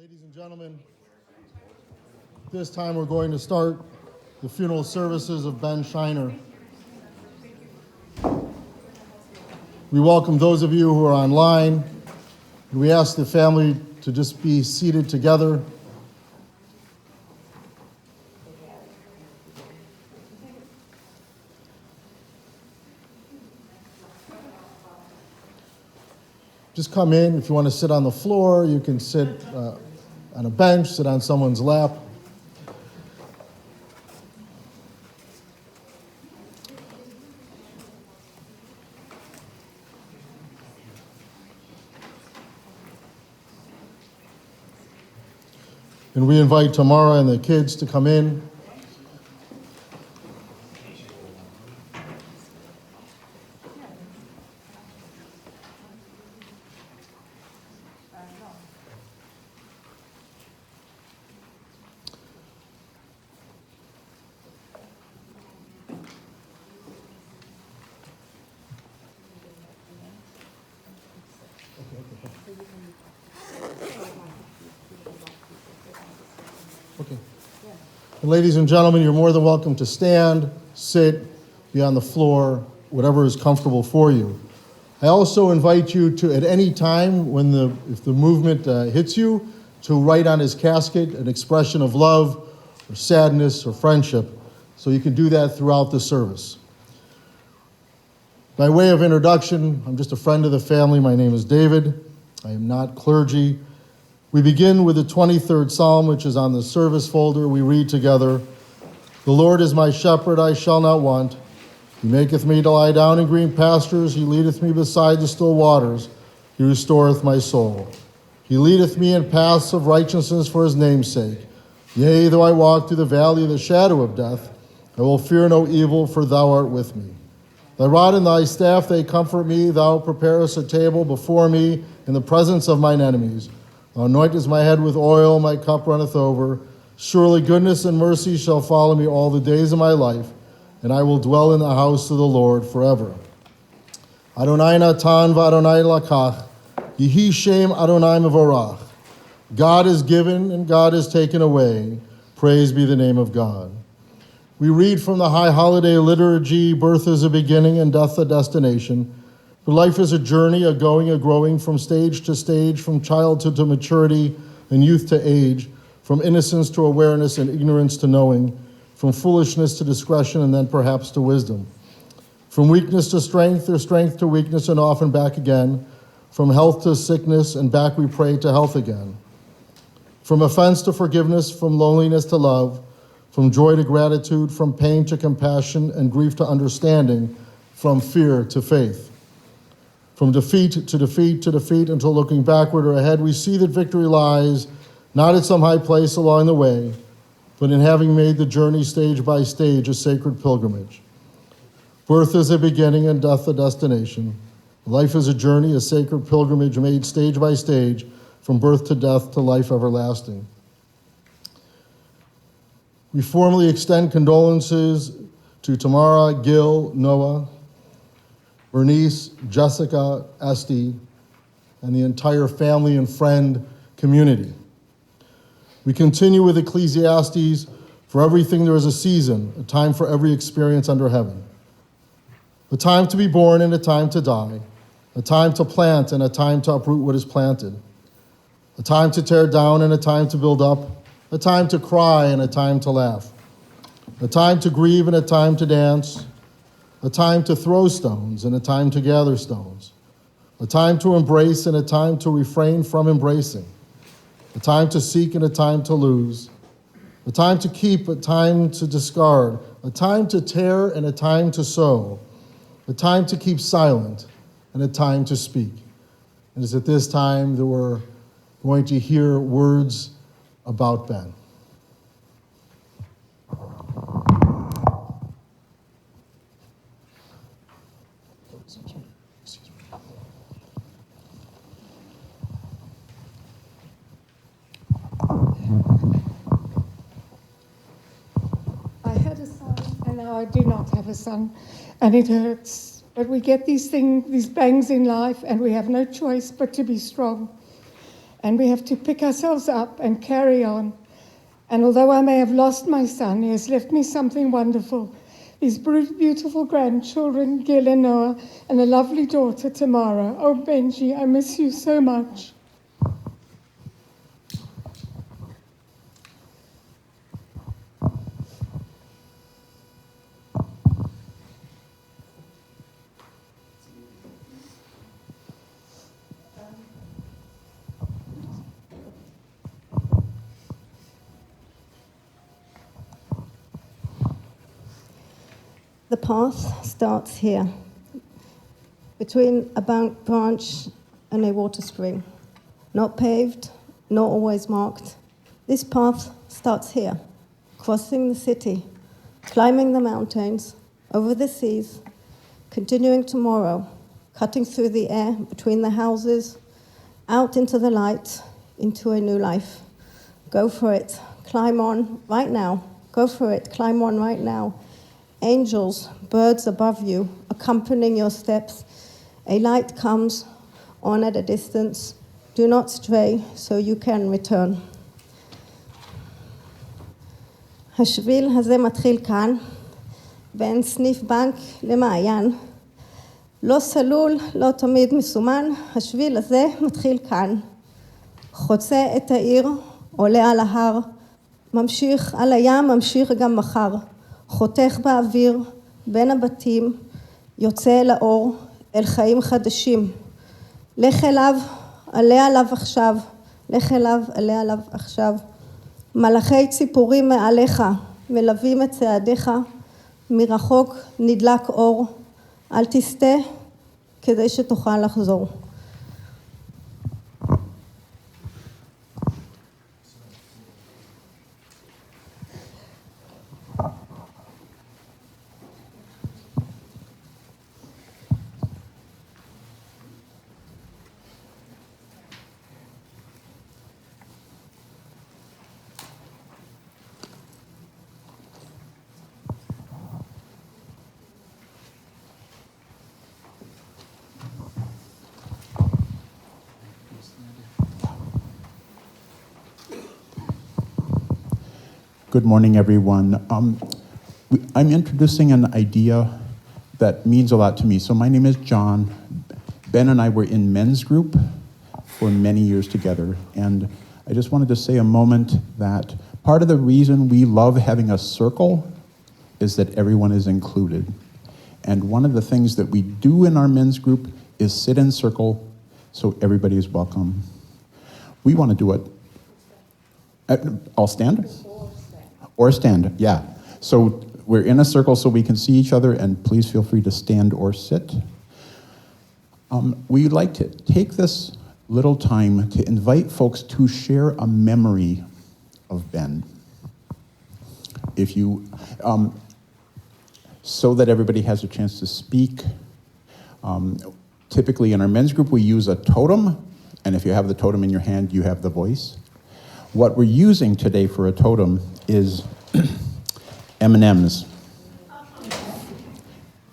Ladies and gentlemen, this time we're going to start the funeral services of Ben Scheiner. We welcome those of you who are online, and we ask the family to just be seated together. Just come in. If you want to sit on the floor, you can sit on a bench, sit on someone's lap. And we invite Tamara and the kids to come in. Okay. And ladies and gentlemen, you're more than welcome to stand, sit, be on the floor, whatever is comfortable for you. I also invite you to, at any time, if the movement hits you, to write on his casket an expression of love or sadness or friendship. So you can do that throughout the service. By way of introduction, I'm just a friend of the family. My name is David. I am not clergy. We begin with the 23rd Psalm, which is on the service folder. We read together, "The Lord is my shepherd, I shall not want. He maketh me to lie down in green pastures. He leadeth me beside the still waters. He restoreth my soul. He leadeth me in paths of righteousness for his name's sake. Yea, though I walk through the valley of the shadow of death, I will fear no evil, for thou art with me. Thy rod and thy staff, they comfort me. Thou preparest a table before me in the presence of mine enemies. Thou anointest my head with oil, my cup runneth over. Surely goodness and mercy shall follow me all the days of my life, and I will dwell in the house of the Lord forever. Adonai natan v'Adonai lakach, Yehi shem Adonai mevorach. God is given and God is taken away. Praise be the name of God." We read from the High Holiday Liturgy, birth is a beginning and death a destination. For life is a journey, a going, a growing from stage to stage, from childhood to maturity and youth to age, from innocence to awareness and ignorance to knowing, from foolishness to discretion and then perhaps to wisdom, from weakness to strength or strength to weakness and often back again, from health to sickness and back we pray to health again, from offense to forgiveness, from loneliness to love, from joy to gratitude, from pain to compassion and grief to understanding, from fear to faith. From defeat to defeat to defeat until looking backward or ahead, we see that victory lies not at some high place along the way, but in having made the journey stage by stage a sacred pilgrimage. Birth is a beginning and death a destination. Life is a journey, a sacred pilgrimage made stage by stage from birth to death to life everlasting. We formally extend condolences to Tamara, Gil, Noah, Bernice, Jessica, Esty, and the entire family and friend community. We continue with Ecclesiastes, "For everything there is a season, a time for every experience under heaven. A time to be born and a time to die, a time to plant and a time to uproot what is planted, a time to tear down and a time to build up, a time to cry and a time to laugh, a time to grieve and a time to dance, a time to throw stones and a time to gather stones, a time to embrace and a time to refrain from embracing, a time to seek and a time to lose, a time to keep, a time to discard, a time to tear and a time to sow, a time to keep silent and a time to speak." And it's at this time that we're going to hear words about Ben. I had a son, and now I do not have a son, and it hurts. But we get these bangs in life, and we have no choice but to be strong. and we have to pick ourselves up and carry on. And although I may have lost my son, he has left me something wonderful. His beautiful grandchildren, Gil and Noah, and a lovely daughter, Tamara. Oh, Benji, I miss you so much. The path starts here, between a branch and a water spring. Not paved, not always marked. This path starts here, crossing the city, climbing the mountains, over the seas, continuing tomorrow, cutting through the air between the houses, out into the light, into a new life. Go for it, climb on right now. Go for it, climb on right now. Angels, birds above you, accompanying your steps. A light comes on at a distance. Do not stray, so you can return. השביל הזה מתחיל כאן, בין סניף בנק למעיין. לא סלול, לא תמיד מסומן, השביל הזה מתחיל כאן. חוצה את העיר, עולה על ההר, ממשיך על הים, ממשיך גם מחר. חותך באוויר, בין הבתים, יוצא אל האור, אל חיים חדשים. לך אליו, עלה עליו עכשיו, לך אליו, עלה עליו עכשיו. מלאכי ציפורים מעליך, מלווים את צעדיך, מרחוק נדלק אור, אל תסתה כדי שתוכל לחזור. Good morning, everyone. I'm introducing an idea that means a lot to me. So my name is John. Ben and I were in men's group for many years together. And I just wanted to say a moment that part of the reason we love having a circle is that everyone is included. And one of the things that we do in our men's group is sit in circle so everybody is welcome. We want to do it. I'll stand? Or stand, yeah. So we're in a circle so we can see each other, and please feel free to stand or sit. We'd like to take this little time to invite folks to share a memory of Ben. If you, so that everybody has a chance to speak. Typically in our men's group we use a totem, and if you have the totem in your hand, you have the voice. What we're using today for a totem is M&Ms.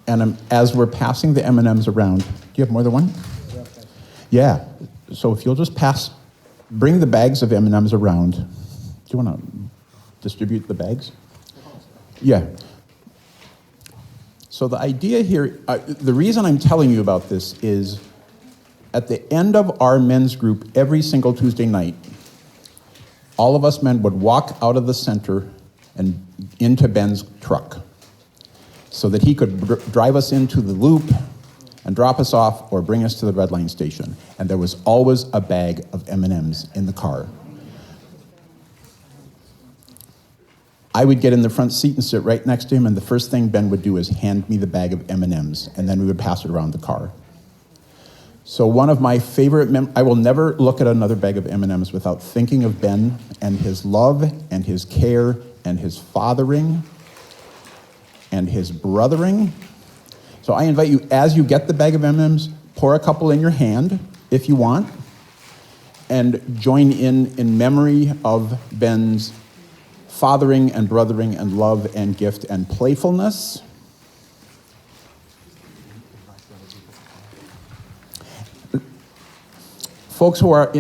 And as we're passing the M&Ms around, do you have more than one? Yeah, so if you'll just bring the bags of M&Ms around. Do you want to distribute the bags? Yeah. So the idea here, the reason I'm telling you about this is at the end of our men's group every single Tuesday night, all of us men would walk out of the center and into Ben's truck so that he could drive us into the loop and drop us off or bring us to the red line station. And there was always a bag of M&Ms in the car. I would get in the front seat and sit right next to him, and the first thing Ben would do is hand me the bag of M&Ms, and then we would pass it around the car. So one of my favorite, I will never look at another bag of M&Ms without thinking of Ben and his love and his care and his fathering and his brothering. So I invite you, as you get the bag of M&Ms, pour a couple in your hand if you want, and join in memory of Ben's fathering and brothering and love and gift and playfulness. Folks who are,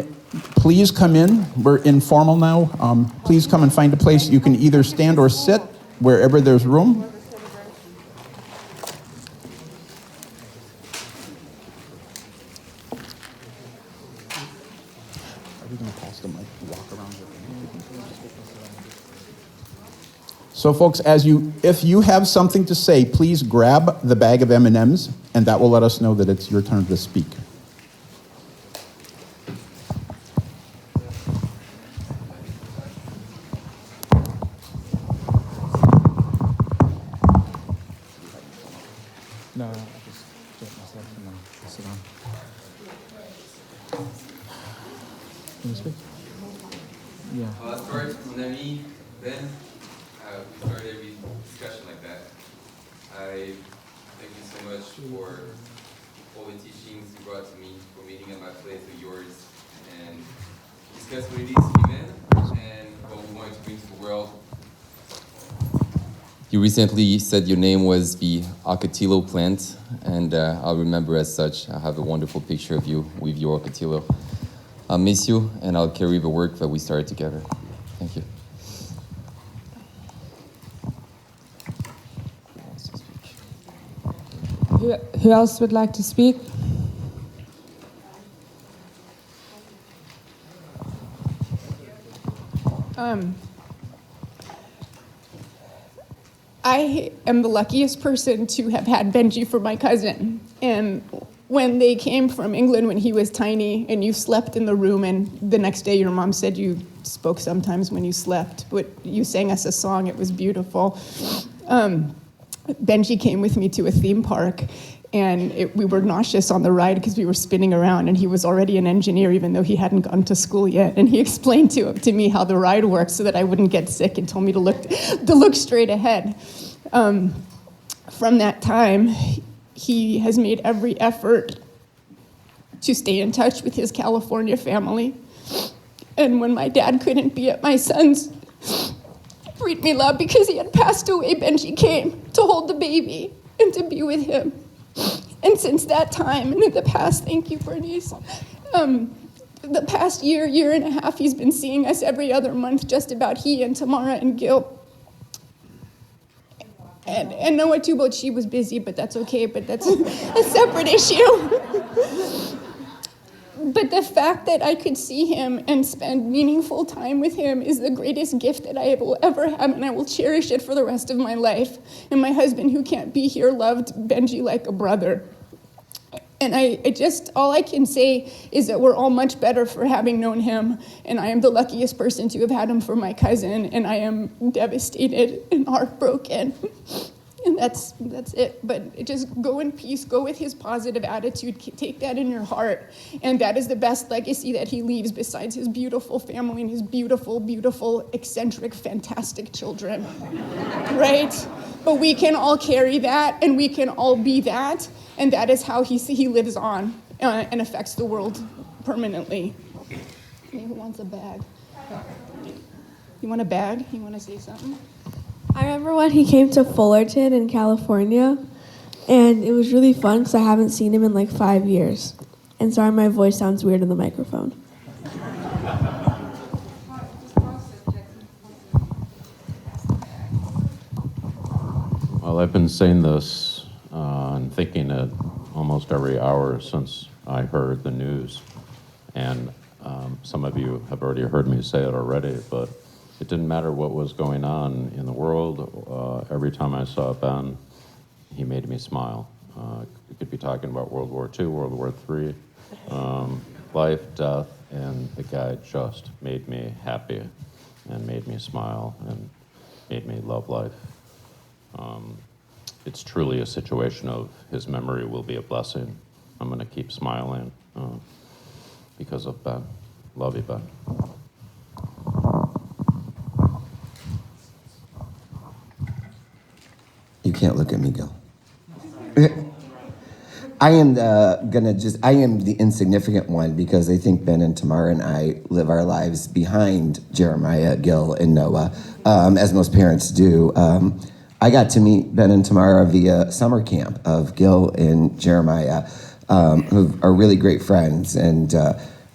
please come in. We're informal now. Please come and find a place. You can either stand or sit wherever there's room. So folks, if you have something to say, please grab the bag of M&Ms, and that will let us know that it's your turn to speak. No, I just get myself and then sit down. Can you speak? Yeah. First, mon ami Ben, we start every discussion like that. I thank you so much for all the teachings you brought to me, for meeting at my place with yours, and discuss what it is to be men and what we want to bring to the world. You recently said your name was the Ocotillo plant, and I'll remember as such. I have a wonderful picture of you with your Ocotillo. I'll miss you, and I'll carry the work that we started together. Thank you. Who else would like to speak? I am the luckiest person to have had Benji for my cousin. And when they came from England when he was tiny and you slept in the room, and the next day your mom said you spoke sometimes when you slept, but you sang us a song, it was beautiful. Benji came with me to a theme park, and we were nauseous on the ride because we were spinning around, and he was already an engineer even though he hadn't gone to school yet. And he explained to me how the ride works so that I wouldn't get sick, and told me to look straight ahead. From that time, he has made every effort to stay in touch with his California family. And when my dad couldn't be at my son's Read Me Love because he had passed away, Benji came to hold the baby and to be with him. And since that time, and in the past, thank you, Bernice, the past year and a half, he's been seeing us every other month, just about, he and Tamara and Gil. And Noah too, but she was busy, but that's okay, but that's a separate issue. But the fact that I could see him and spend meaningful time with him is the greatest gift that I will ever have, and I will cherish it for the rest of my life. And my husband, who can't be here, loved Benji like a brother. And all I can say is that we're all much better for having known him, and I am the luckiest person to have had him for my cousin, and I am devastated and heartbroken. And that's it. But just go in peace, go with his positive attitude, take that in your heart. And that is the best legacy that he leaves besides his beautiful family and his beautiful, beautiful, eccentric, fantastic children, right? But we can all carry that, and we can all be that, and that is how he lives on and affects the world permanently. Who wants a bag? You want a bag? You want to say something? I remember when he came to Fullerton in California, and it was really fun because I haven't seen him in like 5 years. And sorry, my voice sounds weird in the microphone. Well, I've been saying this and thinking it almost every hour since I heard the news. And some of you have already heard me say it already, but it didn't matter what was going on in the world. Every time I saw Ben, he made me smile. We could be talking about World War II, World War III, life, death, and the guy just made me happy and made me smile and made me love life. It's truly a situation of his memory will be a blessing. I'm going to keep smiling because of Ben. Love you, Ben. You can't look at me, Gil. I am the insignificant one because I think Ben and Tamara and I live our lives behind Jeremiah, Gil, and Noah, as most parents do. I got to meet Ben and Tamara via summer camp of Gil and Jeremiah, who are really great friends. And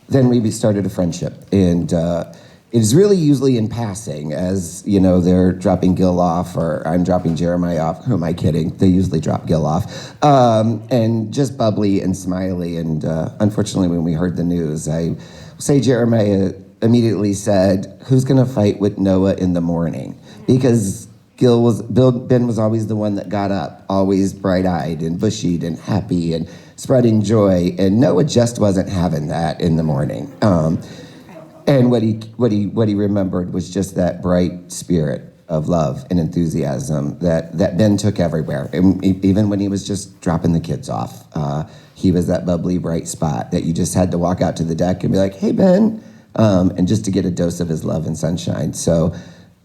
then we started a friendship. And it is really usually in passing, as you know, they're dropping Gil off, or I'm dropping Jeremiah off. Who am I kidding? They usually drop Gil off. And just bubbly and smiley. And unfortunately, when we heard the news, I say Jeremiah immediately said, "Who's going to fight with Noah in the morning?" Because Ben was always the one that got up, always bright-eyed and bushy and happy and spreading joy, and Noah just wasn't having that in the morning. And what he remembered was just that bright spirit of love and enthusiasm that Ben took everywhere. And even when he was just dropping the kids off, he was that bubbly, bright spot that you just had to walk out to the deck and be like, "Hey, Ben," and just to get a dose of his love and sunshine. So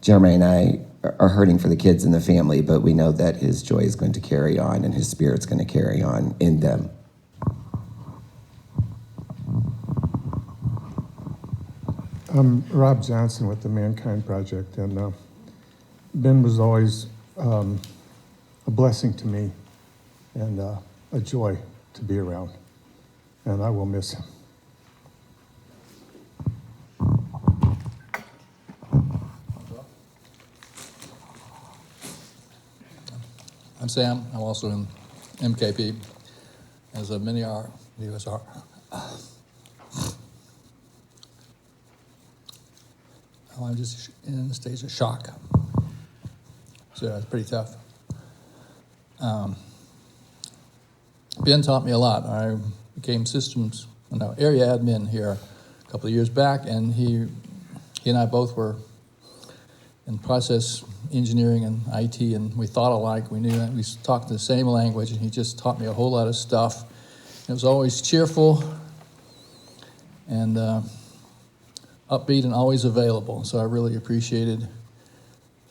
Jeremiah and I are hurting for the kids and the family, but we know that his joy is going to carry on and his spirit's going to carry on in them. I'm Rob Johnson with the Mankind Project, and Ben was always a blessing to me and a joy to be around, and I will miss him. I'm Sam. I'm also in MKP, as many are, the US are. I'm just in a stage of shock. So it's pretty tough. Ben taught me a lot. I became area admin here a couple of years back, and he and I both were in process engineering and IT, and we thought alike. We knew that we talked the same language, and he just taught me a whole lot of stuff. It was always cheerful and upbeat and always available. So I really appreciated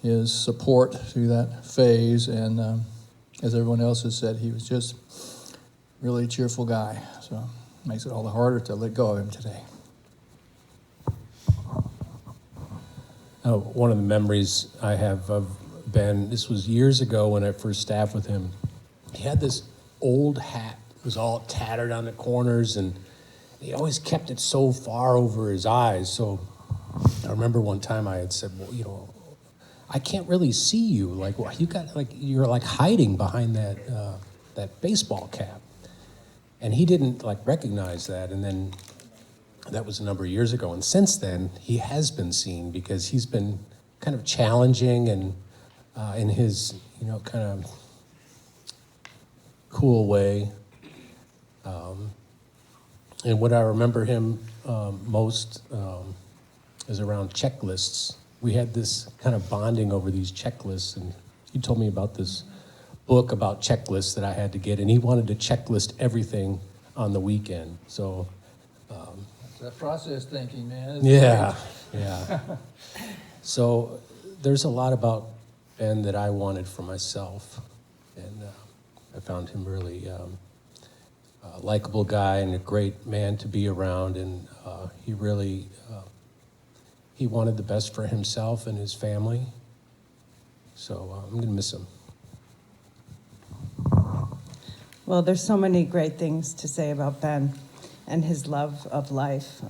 his support through that phase. And as everyone else has said, he was just really a cheerful guy. So it makes it all the harder to let go of him today. One of the memories I have of Ben, this was years ago when I first staffed with him. He had this old hat. It was all tattered on the corners, and he always kept it so far over his eyes. So I remember one time I had said, "Well, I can't really see you. Like, well, you're like hiding behind that baseball cap." And he didn't recognize that. And then that was a number of years ago. And since then, he has been seen because he's been kind of challenging and in his, kind of cool way. And what I remember him most is around checklists. We had this kind of bonding over these checklists, and he told me about this book about checklists that I had to get, and he wanted to checklist everything on the weekend. So that process thinking, man. Yeah. So there's a lot about Ben that I wanted for myself, and I found him really a likable guy and a great man to be around, and he really he wanted the best for himself and his family. So I'm going to miss him. Well, there's so many great things to say about Ben and his love of life.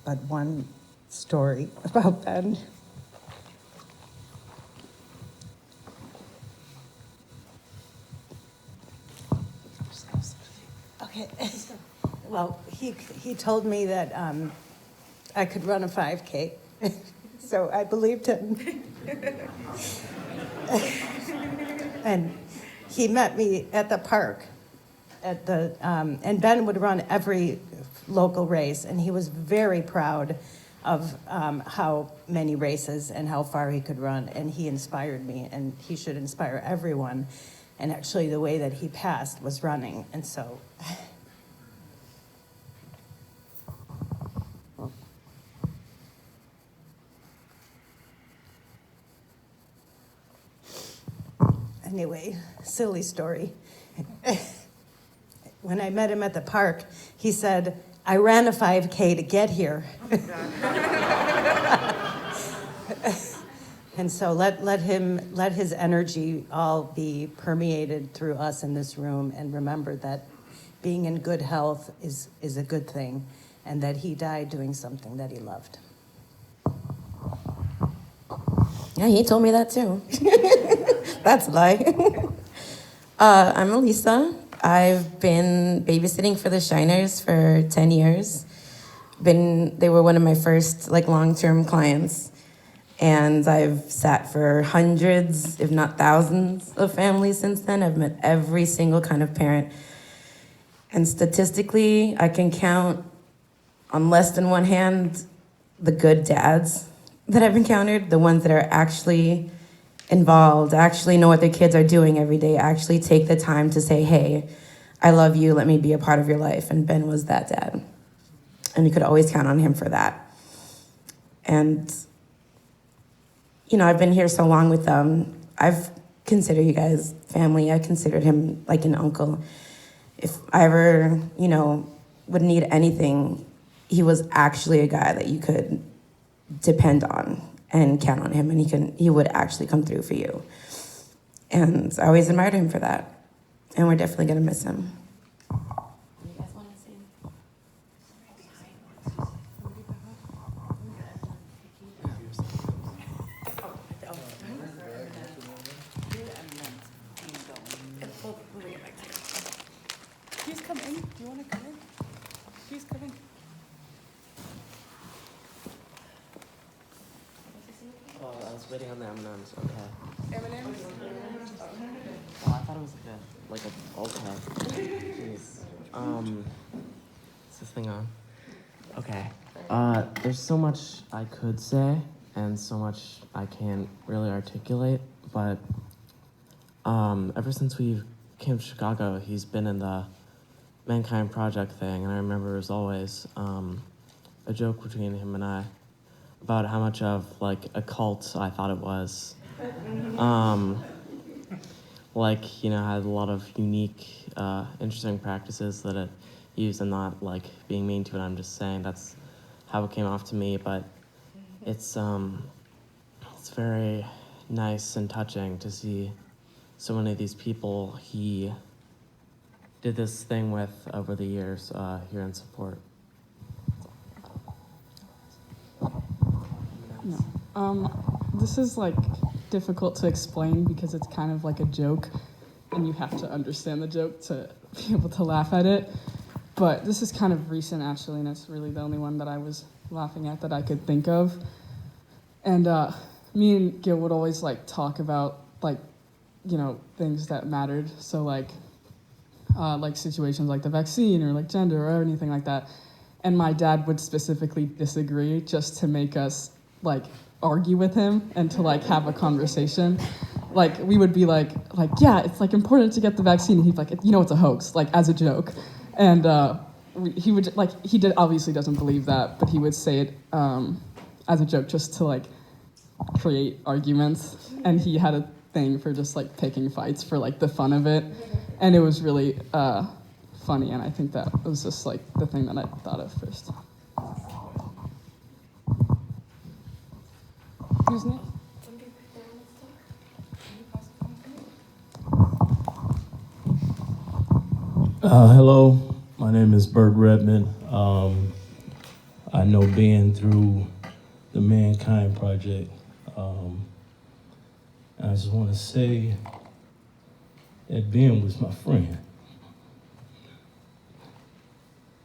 But one story about Ben. Okay. Well, he told me that I could run a 5K, so I believed him. And he met me at the park, and Ben would run every local race, and he was very proud of how many races and how far he could run, and he inspired me, and he should inspire everyone. And actually, the way that he passed was running, and so. Anyway, silly story. When I met him at the park, he said, "I ran a 5K to get here." And so let his energy all be permeated through us in this room, and remember that being in good health is a good thing, and that he died doing something that he loved. Yeah, he told me that too. That's a lie. I'm Elisa. I've been babysitting for the Scheiners for 10 years. They were one of my first long-term clients. And I've sat for hundreds, if not thousands, of families since then. I've met every single kind of parent. And statistically, I can count on less than one hand the good dads that I've encountered, the ones that are actually involved, actually know what their kids are doing every day, actually take the time to say, hey, I love you, let me be a part of your life. And Ben was that dad. And you could always count on him for that. And, I've been here so long with them. I've considered you guys family. I considered him like an uncle. If I ever, would need anything, he was actually a guy that you could depend on and count on him, and he would actually come through for you. And I always admired him for that. And we're definitely gonna miss him. He's coming. Do you want to come in? He's coming. Oh, I was waiting on the M&Ms. Okay. M&M's? Oh, I thought it was like a bulk head. Jeez. Is this thing on? Okay. There's so much I could say and so much I can't really articulate, but ever since we came to Chicago, he's been in the Mankind Project thing, and I remember it was always a joke between him and I about how much of a cult I thought it was. Had a lot of unique, interesting practices that it used, and not being mean to it. I'm just saying that's how it came off to me, but it's very nice and touching to see so many of these people he did this thing with over the years here in support. No. This is difficult to explain because it's kind of like a joke, and you have to understand the joke to be able to laugh at it. But this is kind of recent, actually, and it's really the only one that I was laughing at that I could think of. And me and Gil would always talk about things that mattered. So situations like the vaccine or gender or anything like that. And my dad would specifically disagree just to make us argue with him and to have a conversation. We would be yeah, it's important to get the vaccine. And he'd be it's a hoax, as a joke. And he would he obviously doesn't believe that, but he would say it as a joke just to create arguments. And he had a thing for just picking fights for the fun of it. And it was really funny, and I think that was just the thing that I thought of first. Who's next? Hello, my name is Bert Redmond. I know Ben through the Mankind Project. I just want to say that Ben was my friend.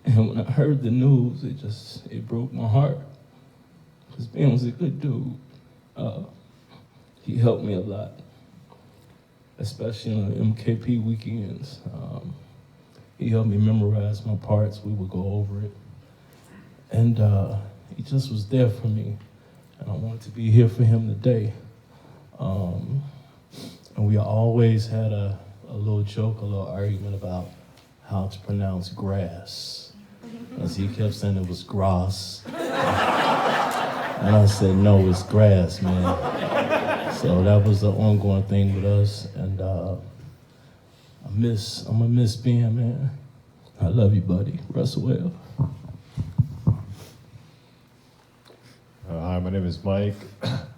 And when I heard the news, it broke my heart. Because Ben was a good dude. He helped me a lot, especially on the MKP weekends. He helped me memorize my parts. We would go over it. And he just was there for me. And I wanted to be here for him today. And we always had a little joke, a little argument about how to pronounce grass. As he kept saying it was grass. And I said, no, it's grass, man. So that was an ongoing thing with us. And I'm gonna miss Ben, man. I love you, buddy. Russell Webb. Hi, my name is Mike.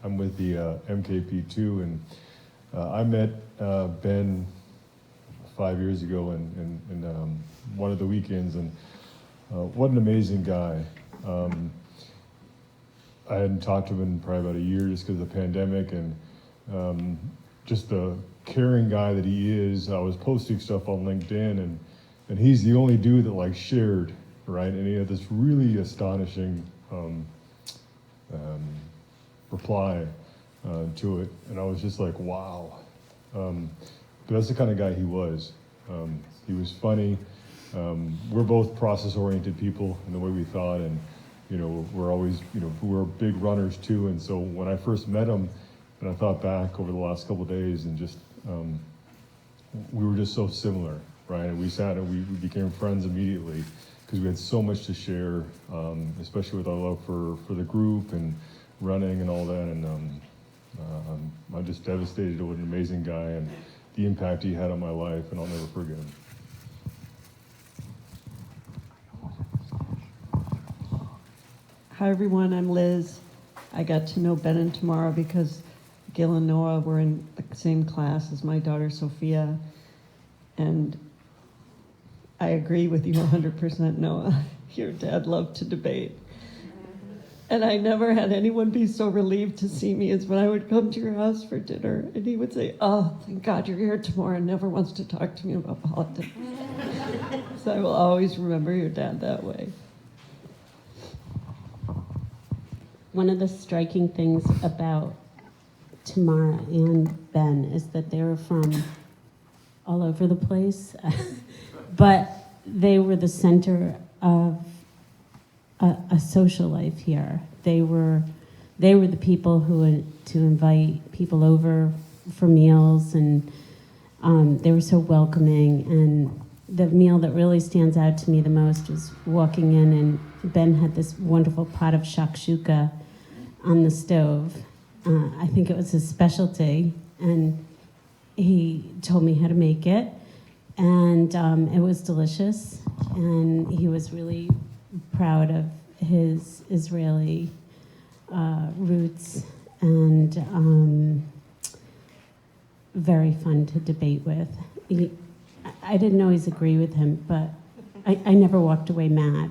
I'm with the MKP2, and I met Ben 5 years ago in one of the weekends, and what an amazing guy. I hadn't talked to him in probably about a year just because of the pandemic, and just the caring guy that he is. I was posting stuff on LinkedIn, and he's the only dude that like shared, right? And he had this really astonishing reply to it, and I was just like, wow. But that's the kind of guy he was. He was funny. We're both process-oriented people in the way we thought, and we're always, we're big runners too. And so when I first met him, and I thought back over the last couple of days, and just we were just so similar, right? And we sat and we became friends immediately because we had so much to share, especially with our love for the group and running and all that. And I'm just devastated. What an amazing guy, and the impact he had on my life, and I'll never forget him. Hi everyone, I'm Liz. I got to know Ben and Tamara because Gil and Noah were in the same class as my daughter Sophia, and I agree with you 100%, Noah. Your dad loved to debate. And I never had anyone be so relieved to see me as when I would come to your house for dinner, and he would say, "Oh, thank God you're here tomorrow," and never wants to talk to me about politics. So I will always remember your dad that way. One of the striking things about Tamara and Ben is that they were from all over the place, but they were the center of a social life here. They were the people who would to invite people over for meals, and they were so welcoming. And the meal that really stands out to me the most was walking in, and Ben had this wonderful pot of shakshuka on the stove. I think it was his specialty, and he told me how to make it, and it was delicious, and he was really proud of his Israeli roots, and very fun to debate with. I didn't always agree with him, but I never walked away mad.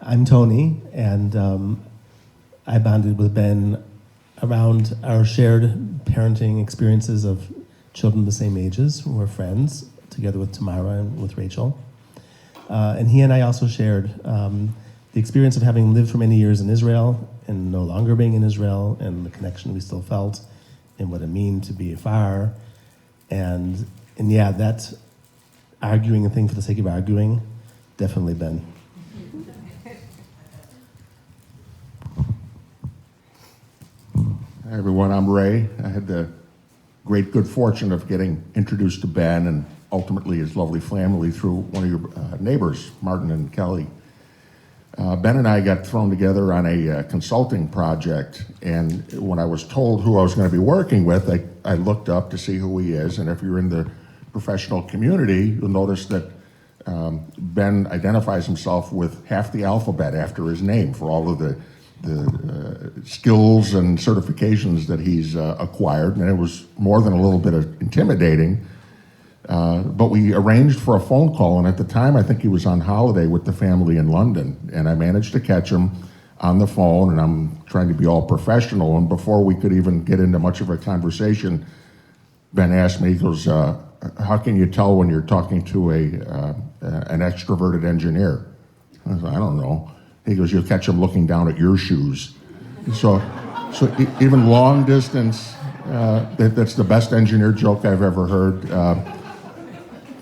I'm Tony, and I bonded with Ben around our shared parenting experiences of children the same ages. We're friends, together with Tamara and with Rachel. And he and I also shared the experience of having lived for many years in Israel and no longer being in Israel, and the connection we still felt and what it meant to be afar. And yeah, that arguing a thing for the sake of arguing, definitely Ben. Hi everyone, I'm Ray. I had the great good fortune of getting introduced to Ben and ultimately his lovely family through one of your neighbors, Martin and Kelly. Ben and I got thrown together on a consulting project, and when I was told who I was going to be working with, I looked up to see who he is, and if you're in the professional community, you'll notice that Ben identifies himself with half the alphabet after his name for all of the skills and certifications that he's acquired, and it was more than a little bit intimidating. But we arranged for a phone call, and at the time I think he was on holiday with the family in London, and I managed to catch him on the phone, and I'm trying to be all professional, and before we could even get into much of a conversation, Ben asked me, he goes, how can you tell when you're talking to an extroverted engineer? I was like, I don't know. He goes, you'll catch him looking down at your shoes. So even long distance, that's the best engineer joke I've ever heard.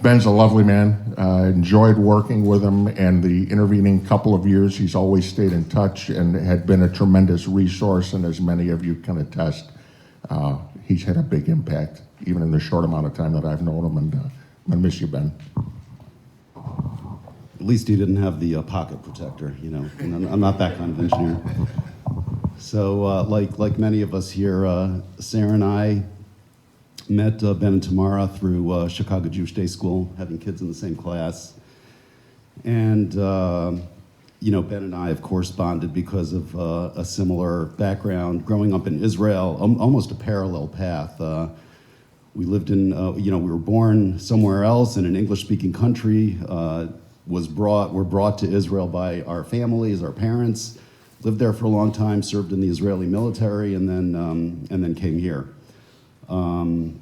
Ben's a lovely man. I enjoyed working with him, and the intervening couple of years, he's always stayed in touch and had been a tremendous resource, and as many of you can attest, he's had a big impact, even in the short amount of time that I've known him, and I miss you, Ben. At least he didn't have the pocket protector, you know. And I'm not that kind of engineer. So, like many of us here, Sarah and I met Ben and Tamara through Chicago Jewish Day School, having kids in the same class. And, you know, Ben and I, of course, bonded because of a similar background, growing up in Israel, almost a parallel path. We lived in, we were born somewhere else in an English-speaking country. Were brought to Israel by our families, our parents. Lived there for a long time, served in the Israeli military, and then came here. One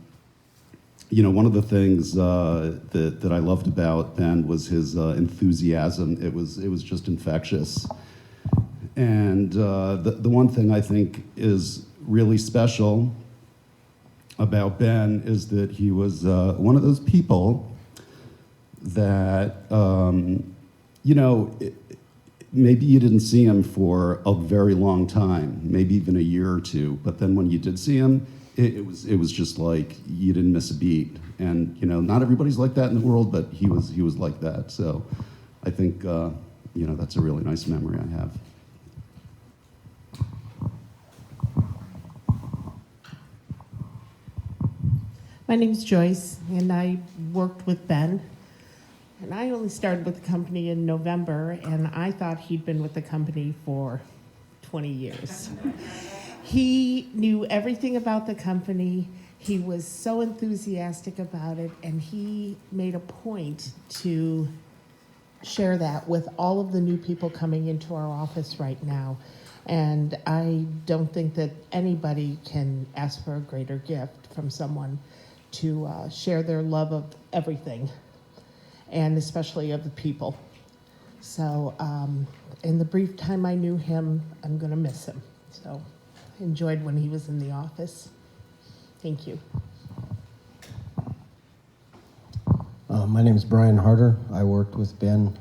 of the things that I loved about Ben was his enthusiasm. It was just infectious. And the one thing I think is really special about Ben is that he was one of those people that, maybe you didn't see him for a very long time, maybe even a year or two, but then when you did see him, it was just like you didn't miss a beat. And not everybody's like that in the world, but he was like that. So I think that's a really nice memory I have. My name's Joyce, and I worked with Ben. And I only started with the company in November, and I thought he'd been with the company for 20 years. He knew everything about the company. He was so enthusiastic about it, and he made a point to share that with all of the new people coming into our office right now. And I don't think that anybody can ask for a greater gift from someone to share their love of everything, and especially of the people. So in the brief time I knew him, I'm going to miss him. So I enjoyed when he was in the office. Thank you. My name is Brian Harder. I worked with Ben.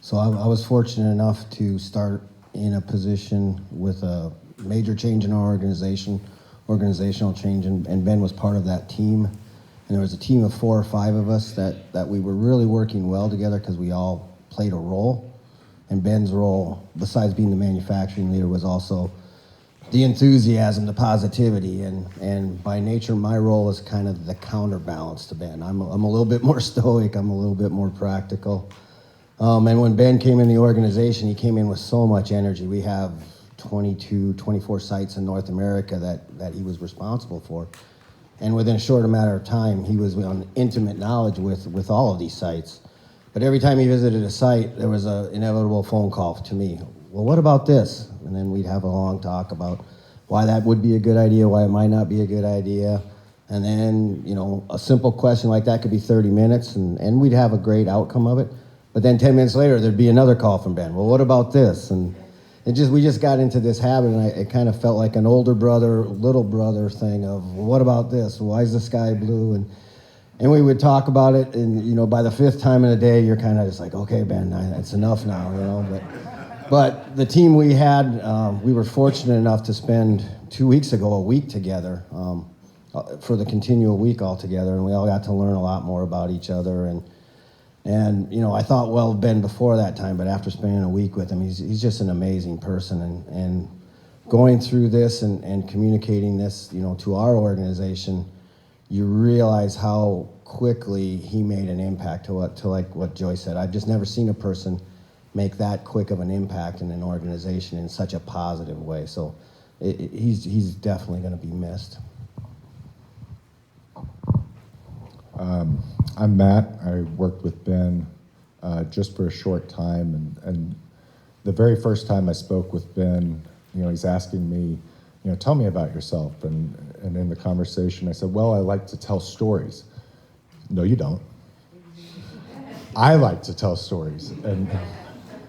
So I was fortunate enough to start in a position with a major change in our organizational change, and Ben was part of that team. And there was a team of 4 or 5 of us that we were really working well together because we all played a role. And Ben's role, besides being the manufacturing leader, was also the enthusiasm, the positivity, and by nature, my role is kind of the counterbalance to Ben. I'm a little bit more stoic, I'm a little bit more practical. And when Ben came in the organization, he came in with so much energy. We have 24 sites in North America that he was responsible for. And within a short amount of time, he was on intimate knowledge with all of these sites. But every time he visited a site, there was an inevitable phone call to me. Well, what about this? And then we'd have a long talk about why that would be a good idea, why it might not be a good idea. And then, a simple question like that could be 30 minutes, and we'd have a great outcome of it. But then 10 minutes later, there'd be another call from Ben. Well, what about this? And we just got into this habit, and it kind of felt like an older brother, little brother thing of, well, what about this? Why is the sky blue? And we would talk about it, and by the 5th time in the day, you're kind of just like, okay, Ben, it's enough now, But the team we had, we were fortunate enough to spend 2 weeks ago a week together for the continual week all together, and we all got to learn a lot more about each other. And I thought well of Ben before that time, but after spending a week with him, he's just an amazing person. And going through this and communicating this, to our organization, you realize how quickly he made an impact to what Joyce said. I've just never seen a person make that quick of an impact in an organization in such a positive way. So he's definitely going to be missed. I'm Matt. I worked with Ben just for a short time, and the very first time I spoke with Ben, he's asking me, tell me about yourself, and in the conversation I said, well, I like to tell stories. No, you don't. I like to tell stories. And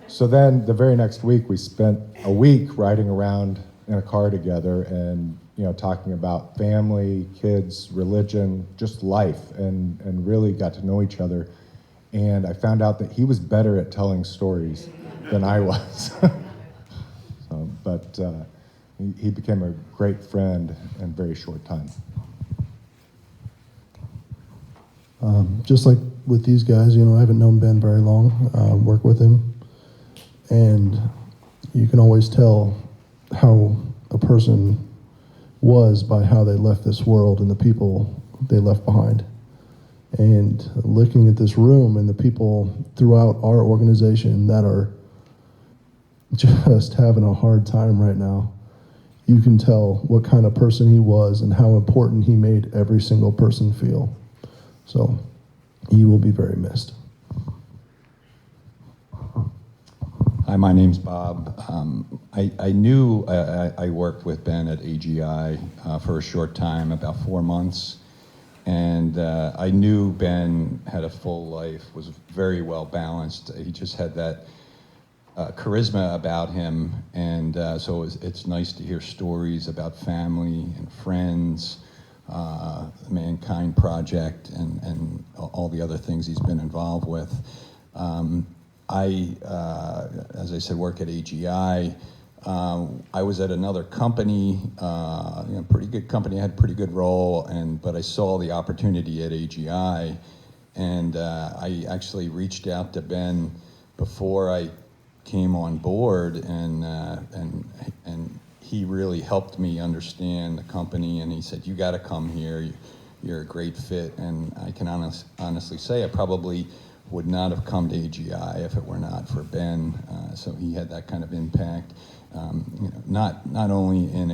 so then the very next week, we spent a week riding around in a car together and, talking about family, kids, religion, just life, and really got to know each other. And I found out that he was better at telling stories than I was. But he became a great friend in a very short time. Just like with these guys, I haven't known Ben very long, work with him. And you can always tell how a person was by how they left this world and the people they left behind. And looking at this room and the people throughout our organization that are just having a hard time right now, you can tell what kind of person he was and how important he made every single person feel. So he will be very missed. Hi, my name's Bob. I knew I worked with Ben at AGI for a short time, about 4 months, and I knew Ben had a full life, was very well balanced. He just had that charisma about him, and so it's nice to hear stories about family and friends, the Mankind Project, and all the other things he's been involved with. As I said, work at AGI. I was at another company, pretty good company. I had a pretty good role, but I saw the opportunity at AGI, and I actually reached out to Ben before I came on board, and he really helped me understand the company. And he said, "You got to come here. You're a great fit." And I can honestly say I probably would not have come to AGI if it were not for Ben. So he had that kind of impact, not only in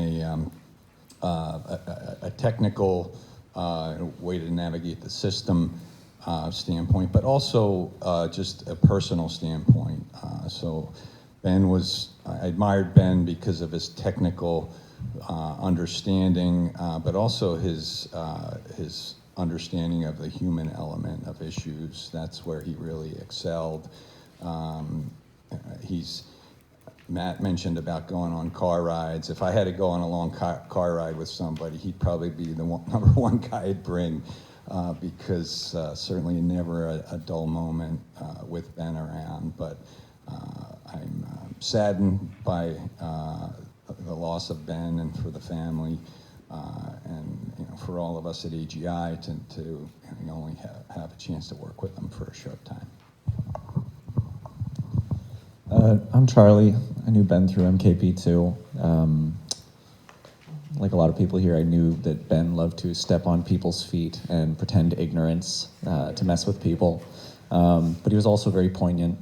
a technical way to navigate the system standpoint, but also just a personal standpoint. So Ben I admired Ben because of his technical understanding, but also his understanding of the human element of issues. That's where he really excelled. Matt mentioned about going on car rides. If I had to go on a long car ride with somebody, he'd probably be the number one guy I'd bring, because certainly never a dull moment with Ben around. But I'm saddened by the loss of Ben, and for the family, and for all of us at AGI to only have a chance to work with them for a short time. I'm Charlie. I knew Ben through MKP2. Like a lot of people here, I knew that Ben loved to step on people's feet and pretend ignorance to mess with people. But he was also very poignant.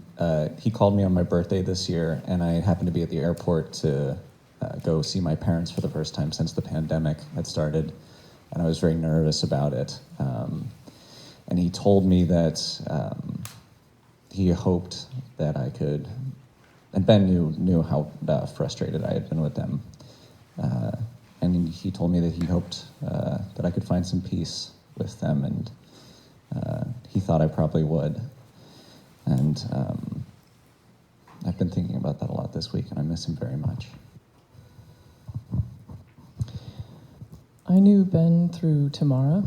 He called me on my birthday this year, and I happened to be at the airport to go see my parents for the first time since the pandemic had started, and I was very nervous about it. And he told me that he hoped that I could, and Ben knew how frustrated I had been with them. And he told me that he hoped that I could find some peace with them, and he thought I probably would. And I've been thinking about that a lot this week, and I miss him very much. I knew Ben through Tamara.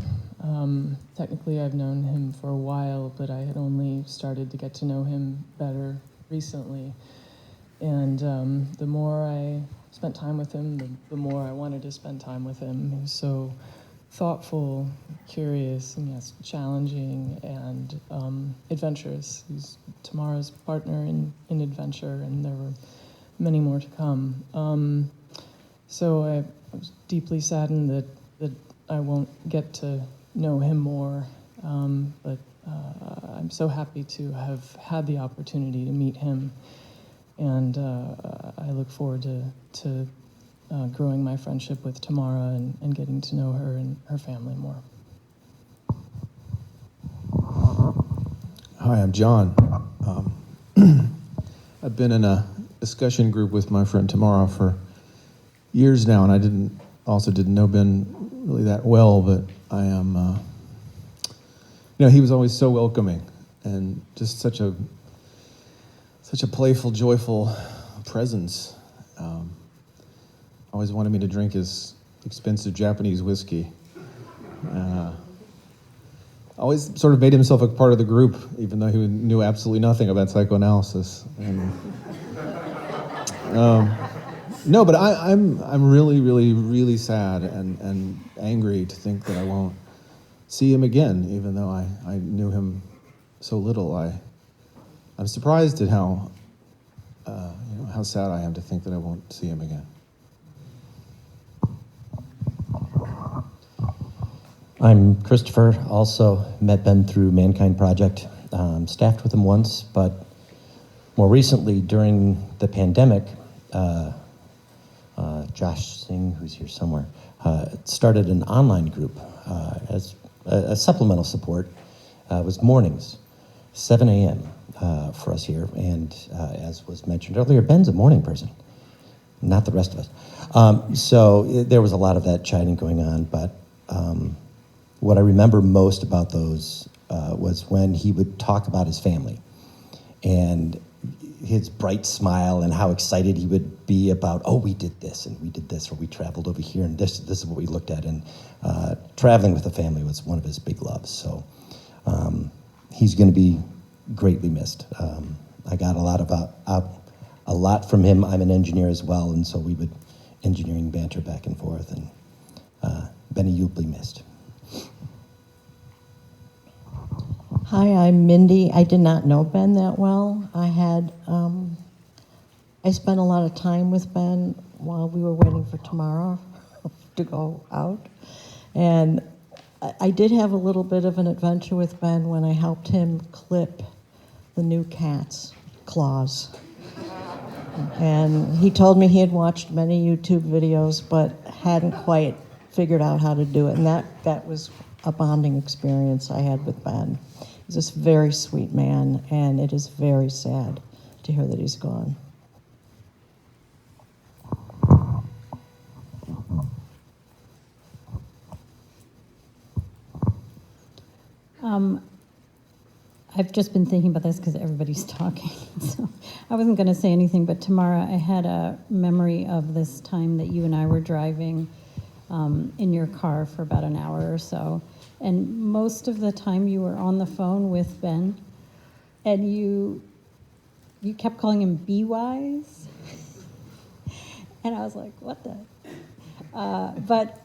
Technically, I've known him for a while, but I had only started to get to know him better recently. And the more I spent time with him, the more I wanted to spend time with him. He was so thoughtful, curious, and yes, challenging, and adventurous. He's Tamara's partner in adventure, and there were many more to come. So I was deeply saddened that I won't get to know him more, but I'm so happy to have had the opportunity to meet him, and I look forward to growing my friendship with Tamara and getting to know her and her family more. Hi, I'm John. I've been in a discussion group with my friend Tamara for years now, and I didn't know Ben really that well, but I am, he was always so welcoming and just such a playful, joyful presence. Always wanted me to drink his expensive Japanese whiskey. Always sort of made himself a part of the group, even though he knew absolutely nothing about psychoanalysis. And, no, but I'm really, really, really sad and angry to think that I won't see him again, even though I knew him so little. I'm surprised at how sad I am to think that I won't see him again. I'm Christopher, also met Ben through Mankind Project. Staffed with him once, but more recently during the pandemic, Josh Singh, who's here somewhere, started an online group as a supplemental support. It was mornings, 7 a.m. For us here. And as was mentioned earlier, Ben's a morning person, not the rest of us. There was a lot of that chatting going on. But what I remember most about those was when he would talk about his family and his bright smile and how excited he would be about, oh, we did this and we did this, or we traveled over here and this is what we looked at. And traveling with the family was one of his big loves. So he's going to be greatly missed. I got a lot from him. I'm an engineer as well, and so we would engineering banter back and forth. And Benny, you'll be missed. Hi, I'm Mindy. I did not know Ben that well. I spent a lot of time with Ben while we were waiting for tomorrow to go out. And I did have a little bit of an adventure with Ben when I helped him clip the new cat's claws. And he told me he had watched many YouTube videos but hadn't quite figured out how to do it. And that was a bonding experience I had with Ben. He's this very sweet man, and it is very sad to hear that he's gone. I've just been thinking about this because everybody's talking. So I wasn't going to say anything, but Tamara, I had a memory of this time that you and I were driving in your car for about an hour or so. And most of the time you were on the phone with Ben, and you kept calling him B-Wise. And I was like, what the? But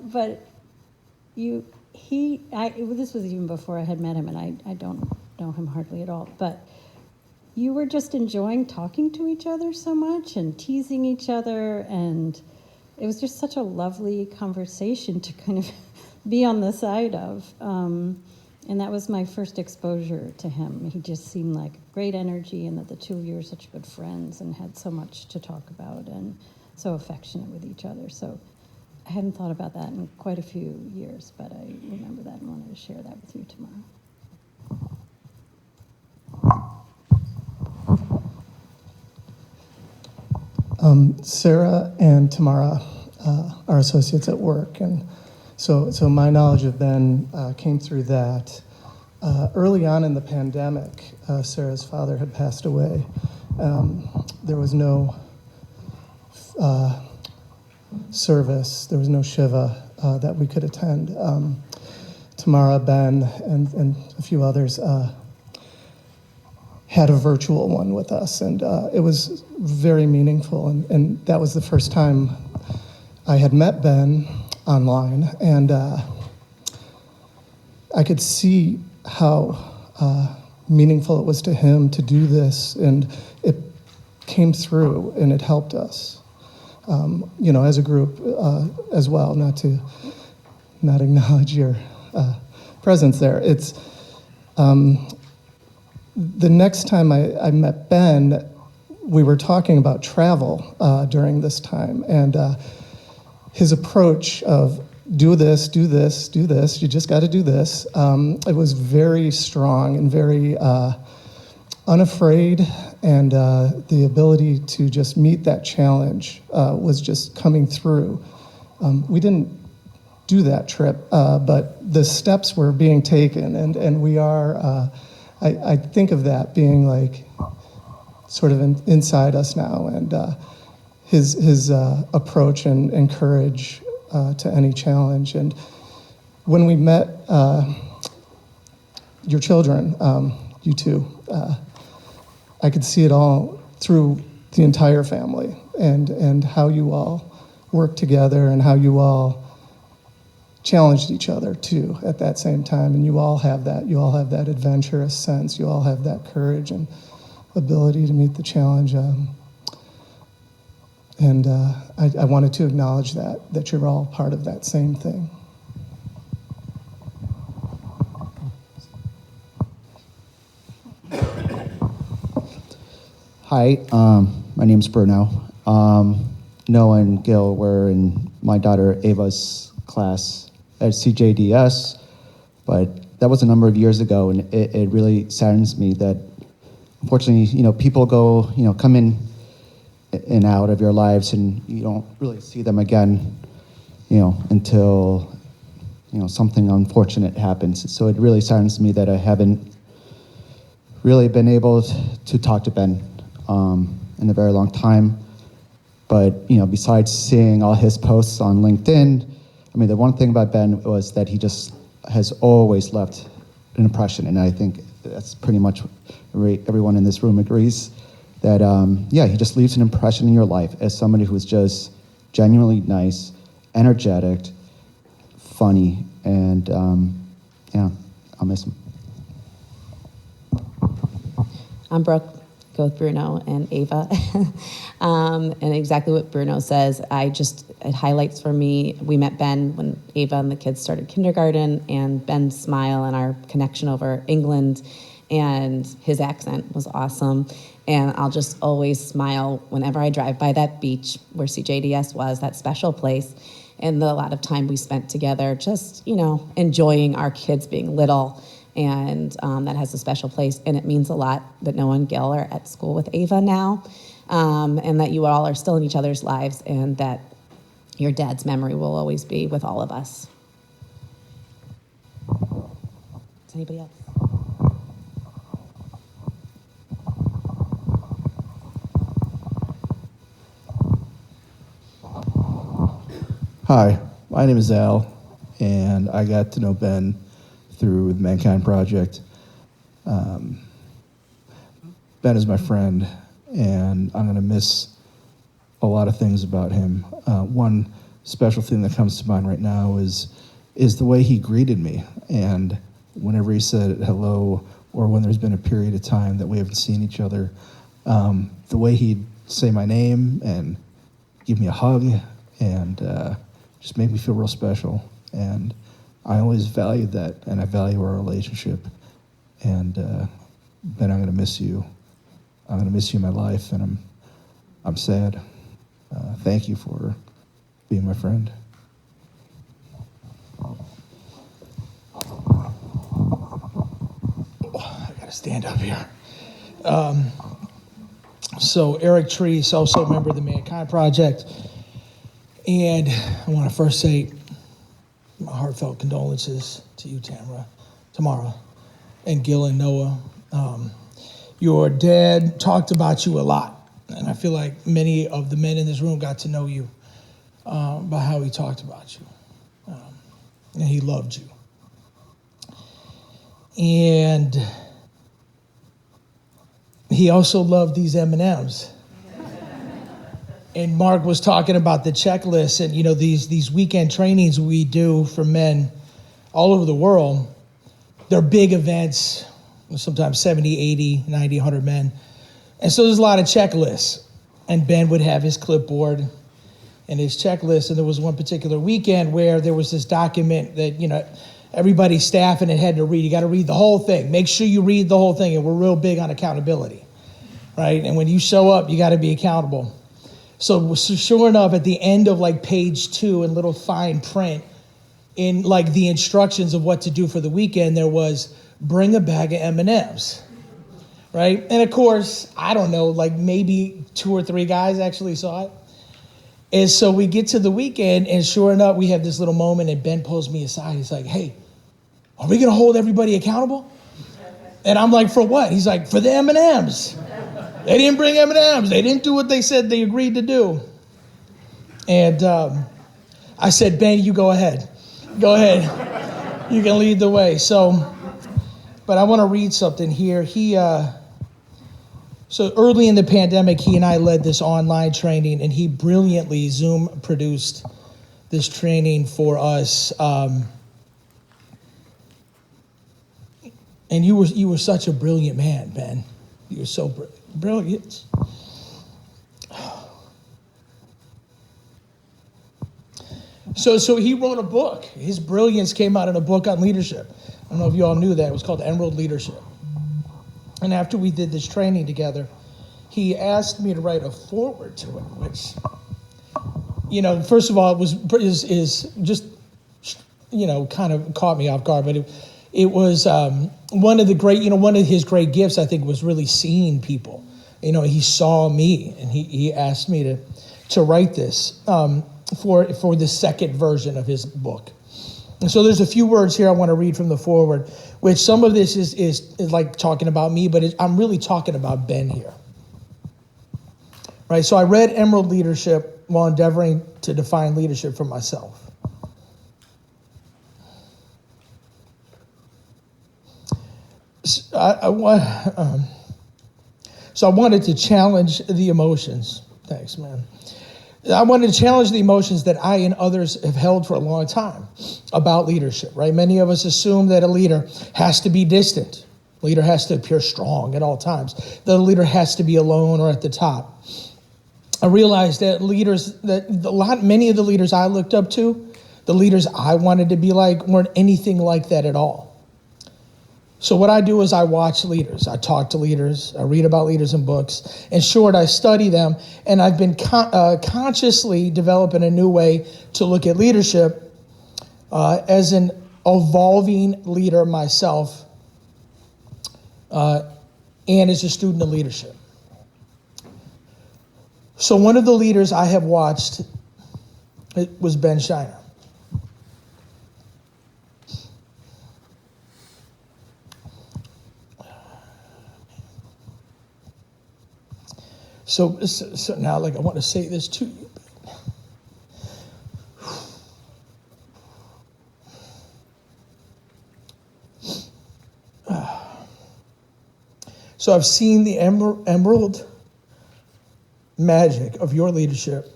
this was even before I had met him, and I don't know him hardly at all, but you were just enjoying talking to each other so much and teasing each other, and it was just such a lovely conversation to kind of be on the side of. And that was my first exposure to him. He just seemed like great energy, and that the two of you were such good friends and had so much to talk about and so affectionate with each other. So I hadn't thought about that in quite a few years, but I remember that and wanted to share that with you tomorrow. Sarah and Tamara are associates at work, and so my knowledge of Ben came through that. Early on in the pandemic, Sarah's father had passed away. There was no service, there was no Shiva that we could attend. Tamara, Ben, and a few others had a virtual one with us, and it was very meaningful. And that was the first time I had met Ben online, and I could see how meaningful it was to him to do this, and it came through, and it helped us, as a group as well. Not acknowledge your presence there. It's the next time I met Ben, we were talking about travel during this time, and his approach of do this, do this, do this, you just got to do this. It was very strong and very unafraid, and the ability to just meet that challenge was just coming through. We didn't do that trip, but the steps were being taken, and we are, I think of that being like sort of inside us now, and his approach and courage to any challenge. And when we met your children, you two, I could see it all through the entire family, and how you all worked together, and how you all challenged each other too at that same time. And you all have that adventurous sense, you all have that courage and ability to meet the challenge. And I wanted to acknowledge that you're all part of that same thing. Hi, my name's Bruno. Noah and Gil were in my daughter Ava's class at CJDS, but that was a number of years ago, and it really saddens me that, unfortunately, people go, come in and out of your lives, and you don't really see them again, until, something unfortunate happens. So it really saddens me that I haven't really been able to talk to Ben in a very long time. But, besides seeing all his posts on LinkedIn, the one thing about Ben was that he just has always left an impression, and I think that's pretty much everyone in this room agrees that, he just leaves an impression in your life as somebody who's just genuinely nice, energetic, funny, and I'll miss him. I'm Brooke, go with Bruno and Ava. And exactly what Bruno says, it highlights for me, we met Ben when Ava and the kids started kindergarten, and Ben's smile and our connection over England and his accent was awesome. And I'll just always smile whenever I drive by that beach where CJDS was, that special place, and the lot of time we spent together, just, enjoying our kids being little. And that has a special place, and it means a lot that Noah and Gil are at school with Ava now, and that you all are still in each other's lives, and that your dad's memory will always be with all of us. Does anybody else? Hi, my name is Al, and I got to know Ben through the Mankind Project. Ben is my friend, and I'm going to miss a lot of things about him. One special thing that comes to mind right now is the way he greeted me, and whenever he said hello, or when there's been a period of time that we haven't seen each other, the way he'd say my name and give me a hug and just make me feel real special. And I always valued that, and I value our relationship. And Ben, I'm going to miss you. I'm going to miss you in my life, and I'm sad. Thank you for being my friend. I got to stand up here. So Eric Treese, also a member of the Mankind Project. And I want to first say my heartfelt condolences to you, Tamara, and Gil and Noah. Your dad talked about you a lot, and I feel like many of the men in this room got to know you by how he talked about you, and he loved you. And he also loved these M&Ms. And Mark was talking about the checklist, and these weekend trainings we do for men all over the world. They're big events, sometimes 70, 80, 90, 100 men. And so there's a lot of checklists. And Ben would have his clipboard and his checklist. And there was one particular weekend where there was this document that, everybody's staff and it had to read. You got to read the whole thing. Make sure you read the whole thing. And we're real big on accountability, right? And when you show up, you got to be accountable. So sure enough, at the end of page 2 in little fine print, in the instructions of what to do for the weekend, there was bring a bag of M&Ms, right? And of course, I don't know, maybe 2 or 3 guys actually saw it. And so we get to the weekend, and sure enough, we have this little moment, and Ben pulls me aside. He's like, hey, are we going to hold everybody accountable? And I'm like, for what? He's like, for the M&Ms. They didn't bring M&Ms. They didn't do what they said they agreed to do. And I said, Ben, you go ahead. Go ahead. You can lead the way. So, but I want to read something here. So early in the pandemic, he and I led this online training, and he brilliantly Zoom produced this training for us. And you were such a brilliant man, Ben. You were so brilliant. So he wrote a book. His brilliance came out in a book on leadership. I don't know if you all knew that. It was called Emerald Leadership. And after we did this training together, he asked me to write a foreword to it, which first of all, is just, kind of caught me off guard, but it was one of his great gifts, I think, was really seeing people. He saw me, and he asked me to write this for the second version of his book. And so there's a few words here I want to read from the foreword, which some of this is like talking about me, but I'm really talking about Ben here. Right, so I read Emerald Leadership while endeavoring to define leadership for myself. So I wanted to challenge the emotions. Thanks, man. I wanted to challenge the emotions that I and others have held for a long time about leadership, right? Many of us assume that a leader has to be distant. A leader has to appear strong at all times. That a leader has to be alone or at the top. I realized that many of the leaders I looked up to, the leaders I wanted to be like, weren't anything like that at all. So what I do is I watch leaders, I talk to leaders, I read about leaders in books. In short, I study them, and I've been consciously developing a new way to look at leadership as an evolving leader myself and as a student of leadership. So one of the leaders I have watched was Ben Scheiner. So now, I want to say this to you. So I've seen the emerald magic of your leadership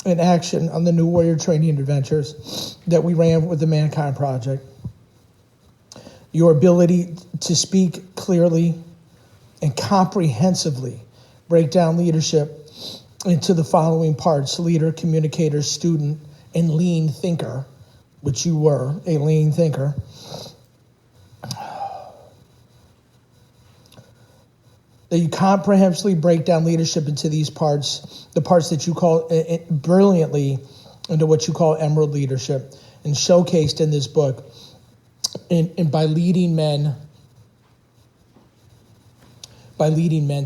in action on the New Warrior Training Adventures that we ran with the Mankind Project. Your ability to speak clearly and comprehensively break down leadership into the following parts: leader, communicator, student, and lean thinker, which you were a lean thinker. That you comprehensively break down leadership into these parts, the parts that you call brilliantly into what you call emerald leadership, and showcased in this book, and by leading men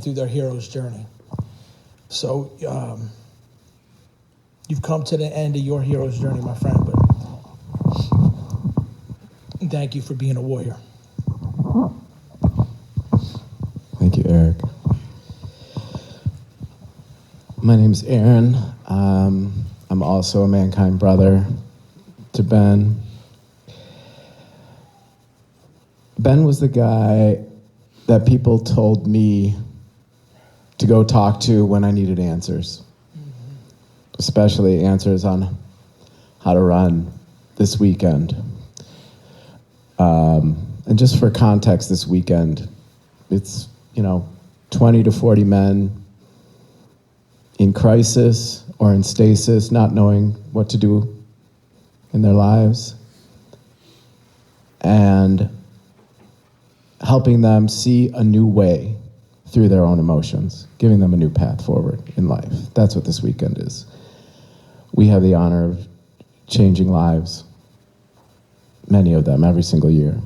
through their hero's journey. So you've come to the end of your hero's journey, my friend, but thank you for being a warrior. Thank you, Eric. My name's Aaron. I'm also a Mankind brother to Ben. Ben was the guy that people told me to go talk to when I needed answers, especially answers on how to run this weekend. And just for context, this weekend, it's 20 to 40 men in crisis or in stasis, not knowing what to do in their lives, and helping them see a new way through their own emotions, giving them a new path forward in life. That's what this weekend is. We have the honor of changing lives, many of them, every single year.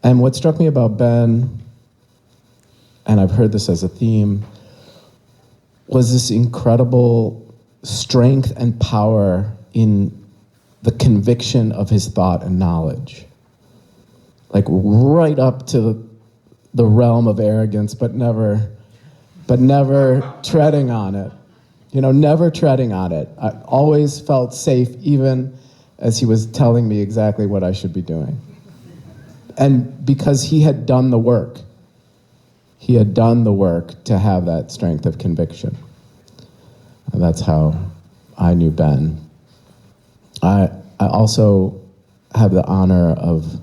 And what struck me about Ben, and I've heard this as a theme, was this incredible strength and power in the conviction of his thought and knowledge. Like right up to the realm of arrogance, but never treading on it. Never treading on it. I always felt safe, even as he was telling me exactly what I should be doing. And because he had done the work. He had done the work to have that strength of conviction. And that's how I knew Ben. I also have the honor of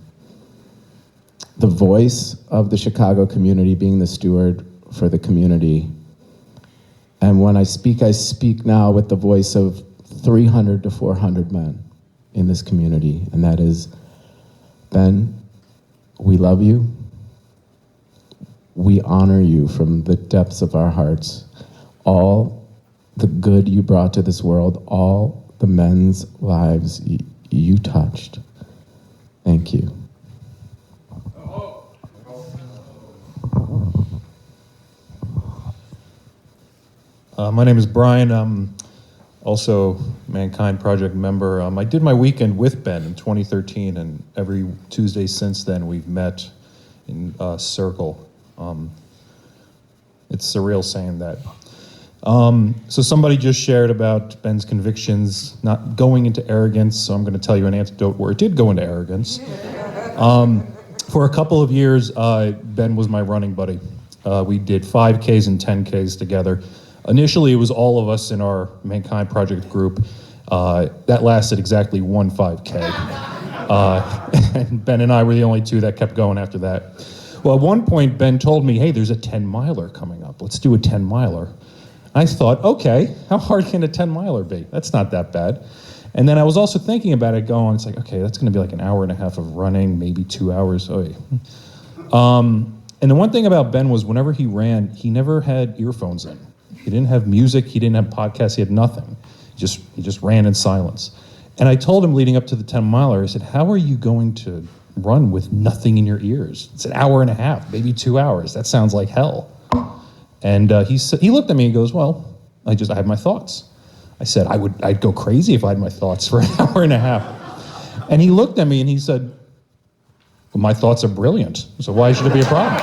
the voice of the Chicago community, being the steward for the community. And when I speak now with the voice of 300 to 400 men in this community. And that is, Ben, we love you. We honor you from the depths of our hearts. All the good you brought to this world, all the men's lives you touched. Thank you. My name is Brian. I'm also Mankind Project member. I did my weekend with Ben in 2013, and every Tuesday since then we've met in a circle. It's surreal saying that. So somebody just shared about Ben's convictions not going into arrogance, so I'm going to tell you an anecdote where it did go into arrogance. For a couple of years, Ben was my running buddy. We did 5Ks and 10Ks together. Initially, it was all of us in our Mankind Project group. That lasted exactly one 5K. And Ben and I were the only two that kept going after that. Well, at one point, Ben told me, hey, there's a 10-miler coming up. Let's do a 10-miler. I thought, okay, how hard can a 10-miler be? That's not that bad. And then I was also thinking about it going, it's like, okay, that's going to be like an hour and a half of running, maybe 2 hours. And the one thing about Ben was whenever he ran, he never had earphones in. He didn't have music, he didn't have podcasts, he had nothing. He just ran in silence. And I told him leading up to the 10-miler, I said, how are you going to run with nothing in your ears? It's an hour and a half, maybe 2 hours. That sounds like hell. And he looked at me and goes, well, I have my thoughts. I said, I'd go crazy if I had my thoughts for an hour and a half. And he looked at me and he said, well, my thoughts are brilliant, so why should it be a problem?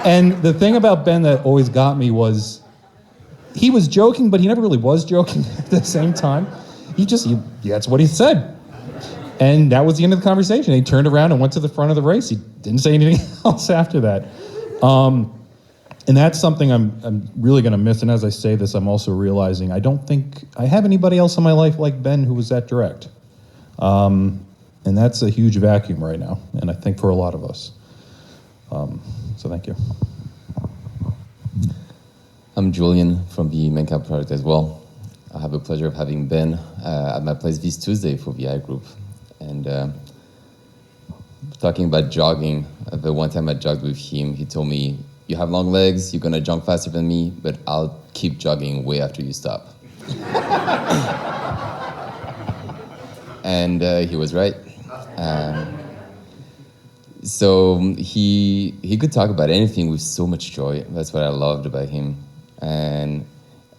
And the thing about Ben that always got me was he was joking, but he never really was joking at the same time. That's what he said. And that was the end of the conversation. He turned around and went to the front of the race. He didn't say anything else after that. And that's something I'm really going to miss. And as I say this, I'm also realizing I don't think I have anybody else in my life like Ben who was that direct. And that's a huge vacuum right now, and I think for a lot of us. So thank you. I'm Julian from the Mankind Project as well. I have the pleasure of having Ben at my place this Tuesday for VI group. And talking about jogging, the one time I jogged with him, he told me, you have long legs, you're gonna jog faster than me, but I'll keep jogging way after you stop. And he was right. So he could talk about anything with so much joy. That's what I loved about him. And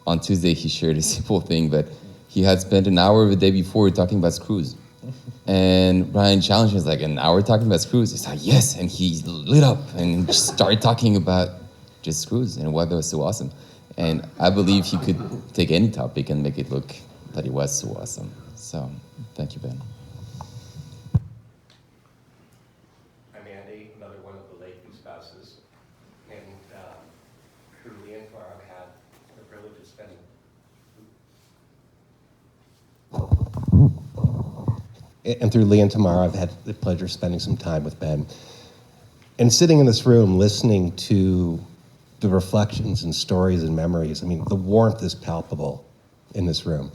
on Tuesday, he shared a simple thing that he had spent an hour the day before talking about screws. And Brian challenged him, like, an hour talking about screws? He's like, yes. And he lit up and just started talking about just screws and why that was so awesome. And I believe he could take any topic and make it look that it was so awesome. So thank you, Ben. I'm Andy, another one of the Lakeview spouses. And through Lee and Clara, I've had the privilege of spending And through Lee and Tamara, I've had the pleasure of spending some time with Ben. And sitting in this room, listening to the reflections and stories and memories, I mean, the warmth is palpable in this room.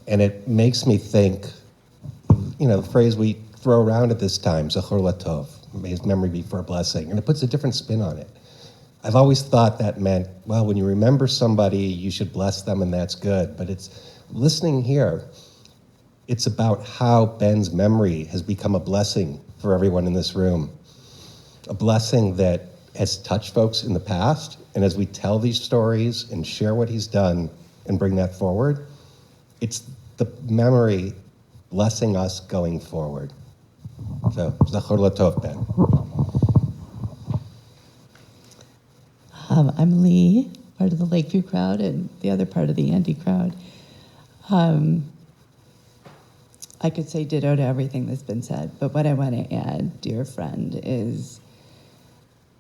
And it makes me think, the phrase we throw around at this time, Zachor Latov, may his memory be for a blessing, and it puts a different spin on it. I've always thought that meant, well, when you remember somebody, you should bless them, and that's good. But it's listening here, it's about how Ben's memory has become a blessing for everyone in this room. A blessing that has touched folks in the past, and as we tell these stories and share what he's done and bring that forward, it's the memory blessing us going forward. So, Zachor Latov, Ben. I'm Lee, part of the Lakeview crowd, and the other part of the Andy crowd. I could say ditto to everything that's been said, but what I want to add, dear friend, is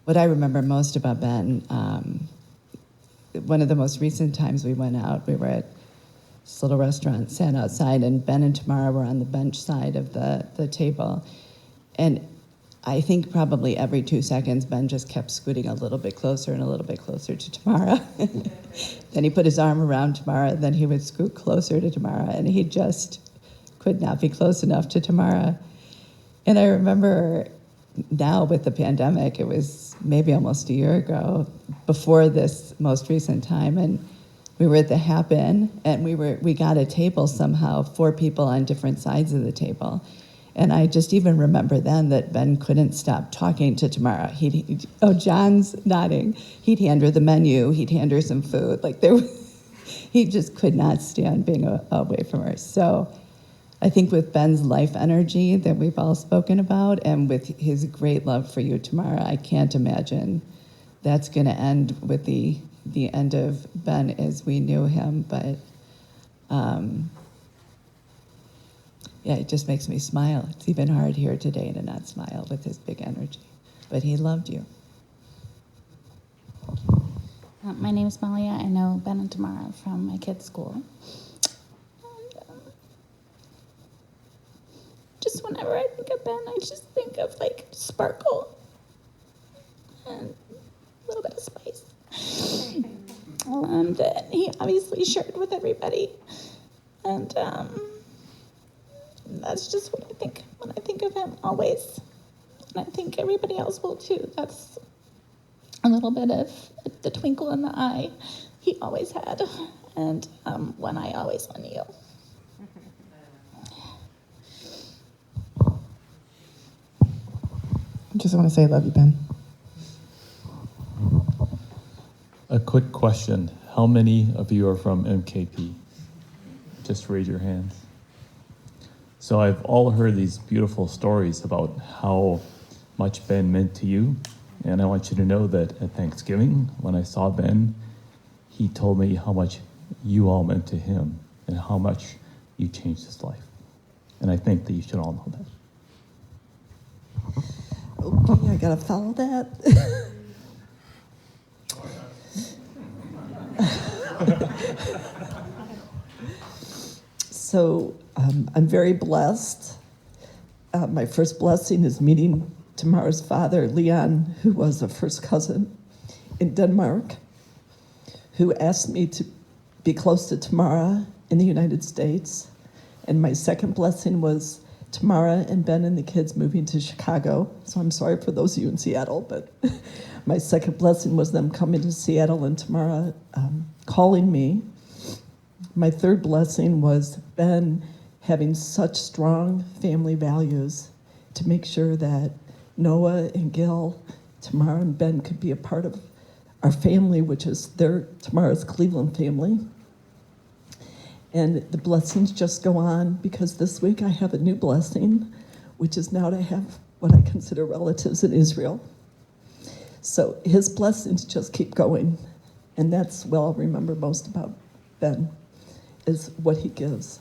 what I remember most about Ben. One of the most recent times we went out, we were at this little restaurant, sat outside, and Ben and Tamara were on the bench side of the table. And I think probably every 2 seconds, Ben just kept scooting a little bit closer and a little bit closer to Tamara. Then he put his arm around Tamara, then he would scoot closer to Tamara, and he just could not be close enough to Tamara. And I remember now with the pandemic, it was maybe almost a year ago, before this most recent time, and we were at the Happen, and we got a table somehow, 4 people on different sides of the table. And I just even remember then that Ben couldn't stop talking to Tamara. John's nodding. He'd hand her the menu. He'd hand her some food. He just could not stand being away from her. So I think with Ben's life energy that we've all spoken about, and with his great love for you, Tamara, I can't imagine that's going to end with the end of Ben as we knew him. But yeah, it just makes me smile. It's even hard here today to not smile with his big energy. But he loved you. My name is Malia. I know Ben and Tamara from my kids' school. And, just whenever I think of Ben, I just think of like sparkle and a little bit of spice. And he obviously shared with everybody. And that's just what I think when I think of him always. And I think everybody else will too. That's a little bit of the twinkle in the eye he always had, and one eye always on you. I just want to say I love you, Ben. A quick question. How many of you are from MKP? Just raise your hands. So I've all heard these beautiful stories about how much Ben meant to you. And I want you to know that at Thanksgiving, when I saw Ben, he told me how much you all meant to him and how much you changed his life. And I think that you should all know that. Okay, I gotta follow that. So I'm very blessed. My first blessing is meeting Tamara's father, Leon, who was a first cousin in Denmark, who asked me to be close to Tamara in the United States. And my second blessing was Tamara and Ben and the kids moving to Chicago. So I'm sorry for those of you in Seattle, but my second blessing was them coming to Seattle and Tamara calling me. My third blessing was Ben having such strong family values to make sure that Noah and Gil, Tamara and Ben could be a part of our family, which is Tamara's Cleveland family. And the blessings just go on, because this week I have a new blessing, which is now to have what I consider relatives in Israel. So his blessings just keep going. And that's what I'll remember most about Ben, is what he gives.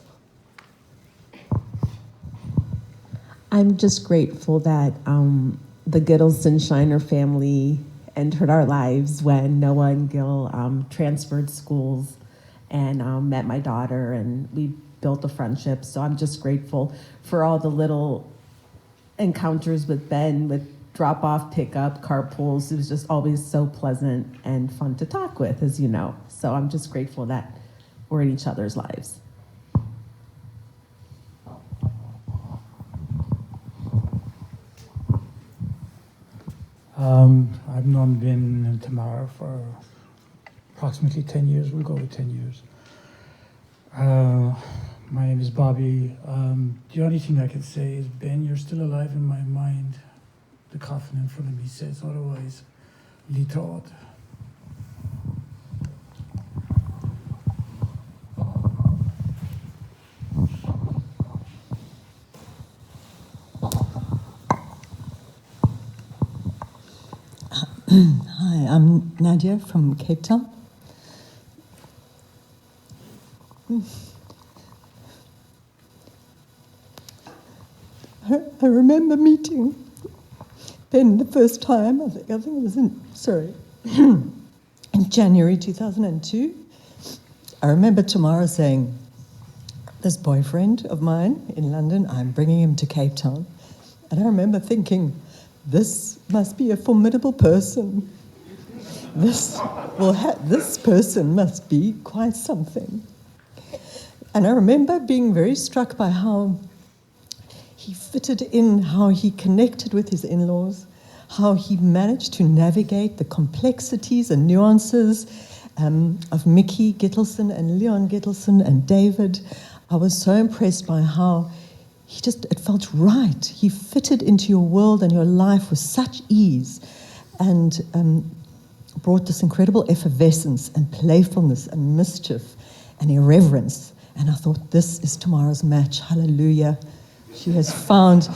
I'm just grateful that the Gittles and Scheiner family entered our lives when Noah and Gil transferred schools and met my daughter, and we built a friendship. So I'm just grateful for all the little encounters with Ben, with drop-off, pick-up, carpools. It was just always so pleasant and fun to talk with, as you know. So I'm just grateful that we're in each other's lives. I've known Ben and Tamara for approximately 10 years. We'll go with 10 years. My name is Bobby. The only thing I can say is, Ben, you're still alive in my mind. The coffin in front of me says otherwise. Litot. Hi, I'm Nadia from Cape Town. I remember meeting Ben the first time. I think it was in January 2002. I remember Tamara saying, "This boyfriend of mine in London, I'm bringing him to Cape Town." And I remember thinking, this must be a formidable person. This person must be quite something. And I remember being very struck by how he fitted in, how he connected with his in-laws, how he managed to navigate the complexities and nuances of Mickey Gittelson and Leon Gittelson and David. I was so impressed by how it felt right. He fitted into your world and your life with such ease, and brought this incredible effervescence and playfulness and mischief and irreverence. And I thought, this is tomorrow's match. Hallelujah. She has found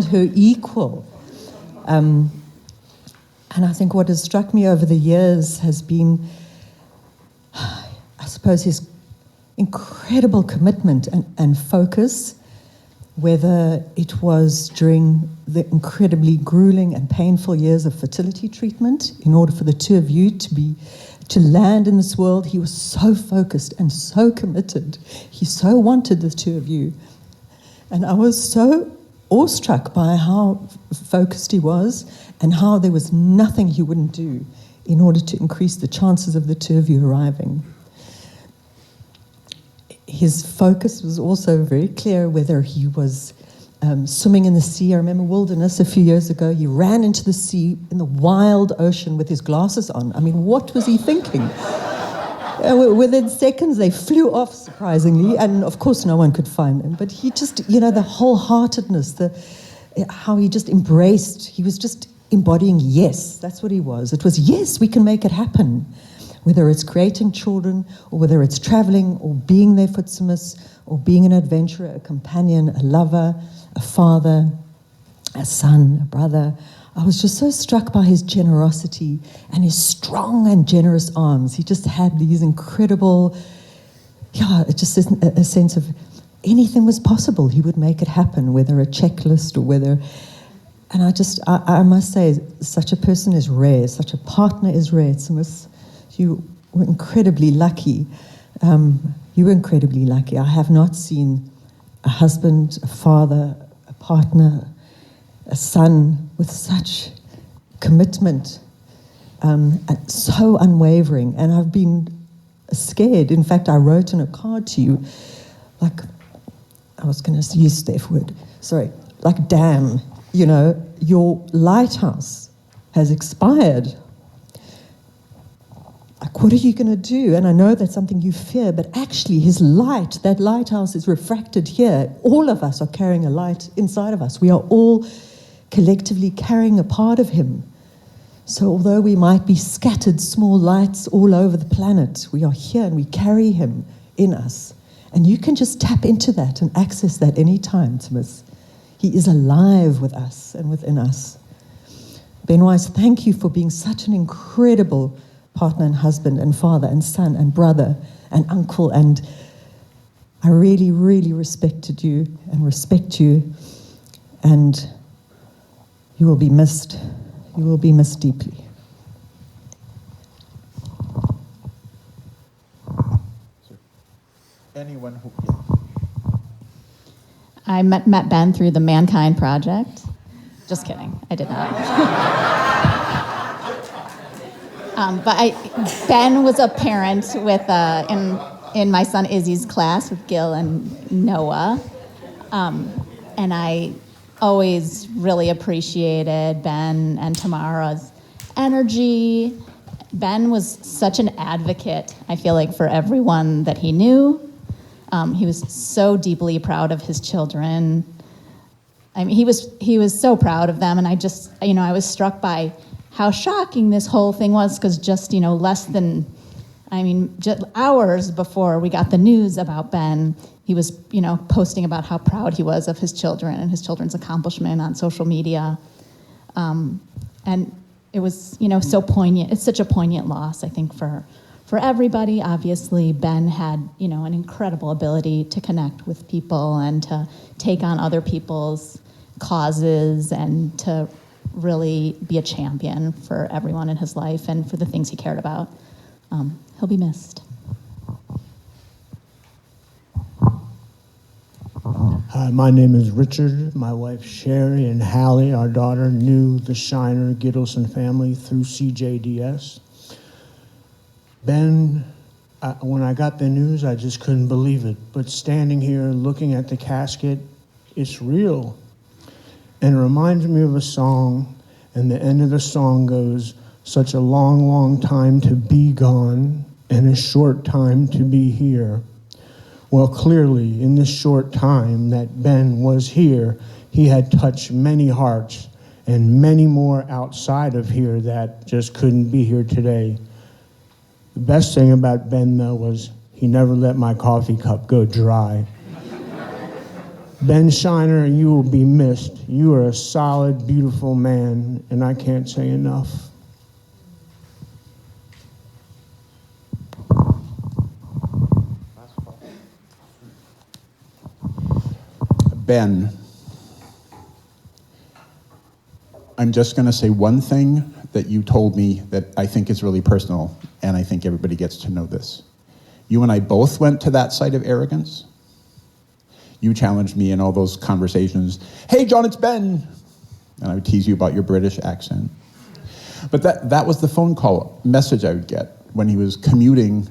her equal. And I think what has struck me over the years has been, I suppose, his incredible commitment and focus, whether it was during the incredibly grueling and painful years of fertility treatment, in order for the two of you to land in this world. He was so focused and so committed. He so wanted the two of you. And I was so awestruck by how focused he was and how there was nothing he wouldn't do in order to increase the chances of the two of you arriving. His focus was also very clear, whether he was swimming in the sea. I remember Wilderness a few years ago. He ran into the sea in the wild ocean with his glasses on. I mean, what was he thinking? Within seconds, they flew off, surprisingly, and of course no one could find him. But he just, the wholeheartedness, how he just embraced, he was just embodying yes. That's what he was. It was, yes, we can make it happen. Whether it's creating children, or whether it's traveling, or being there for Tsimus, or being an adventurer, a companion, a lover, a father, a son, a brother. I was just so struck by his generosity and his strong and generous arms. He just had these incredible, it just isn't a sense of anything was possible. He would make it happen, whether a checklist or whether... And I must say, such a person is rare, such a partner is rare. Tsimus, you were incredibly lucky. I have not seen a husband, a father, a partner, a son with such commitment and so unwavering. And I've been scared. In fact, I wrote in a card to you, I was going to use the F word, sorry, damn, your lighthouse has expired. What are you going to do? And I know that's something you fear, but actually his light, that lighthouse is refracted here. All of us are carrying a light inside of us. We are all collectively carrying a part of him. So although we might be scattered small lights all over the planet, we are here and we carry him in us. And you can just tap into that and access that anytime, Tsimus. He is alive with us and within us. Benoit, thank you for being such an incredible partner and husband and father and son and brother and uncle, and I really, really respected you and respect you, and you will be missed. You will be missed deeply. Anyone who... I met Ben through the Mankind Project. Just kidding, I did not. Ben was a parent with in my son Izzy's class with Gil and Noah, and I always really appreciated Ben and Tamara's energy. Ben was such an advocate, I feel like, for everyone that he knew. He was so deeply proud of his children. I mean, he was so proud of them, and I just, I was struck by how shocking this whole thing was, because just, less than, just hours before we got the news about Ben, he was, posting about how proud he was of his children and his children's accomplishment on social media. And it was, so poignant. It's such a poignant loss, I think, for everybody. Obviously, Ben had, an incredible ability to connect with people and to take on other people's causes and to really be a champion for everyone in his life and for the things he cared about. He'll be missed. Hi, my name is Richard. My wife Sherry and Hallie, our daughter, knew the Scheiner Gittleson family through CJDS. Ben, when I got the news, I just couldn't believe it. But standing here looking at the casket, it's real. And it reminds me of a song, and the end of the song goes, Such a long, long time to be gone and a short time to be here. Well, clearly, in this short time that Ben was here, he had touched many hearts and many more outside of here that just couldn't be here today. The best thing about Ben, though, was he never let my coffee cup go dry. Ben Scheiner, you will be missed. You are a solid, beautiful man, and I can't say enough. Ben, I'm just going to say one thing that you told me that I think is really personal, and I think everybody gets to know this. You and I both went to that site of arrogance. You challenged me in all those conversations. Hey, John, it's Ben. And I would tease you about your British accent. But that was the phone call message I would get when he was commuting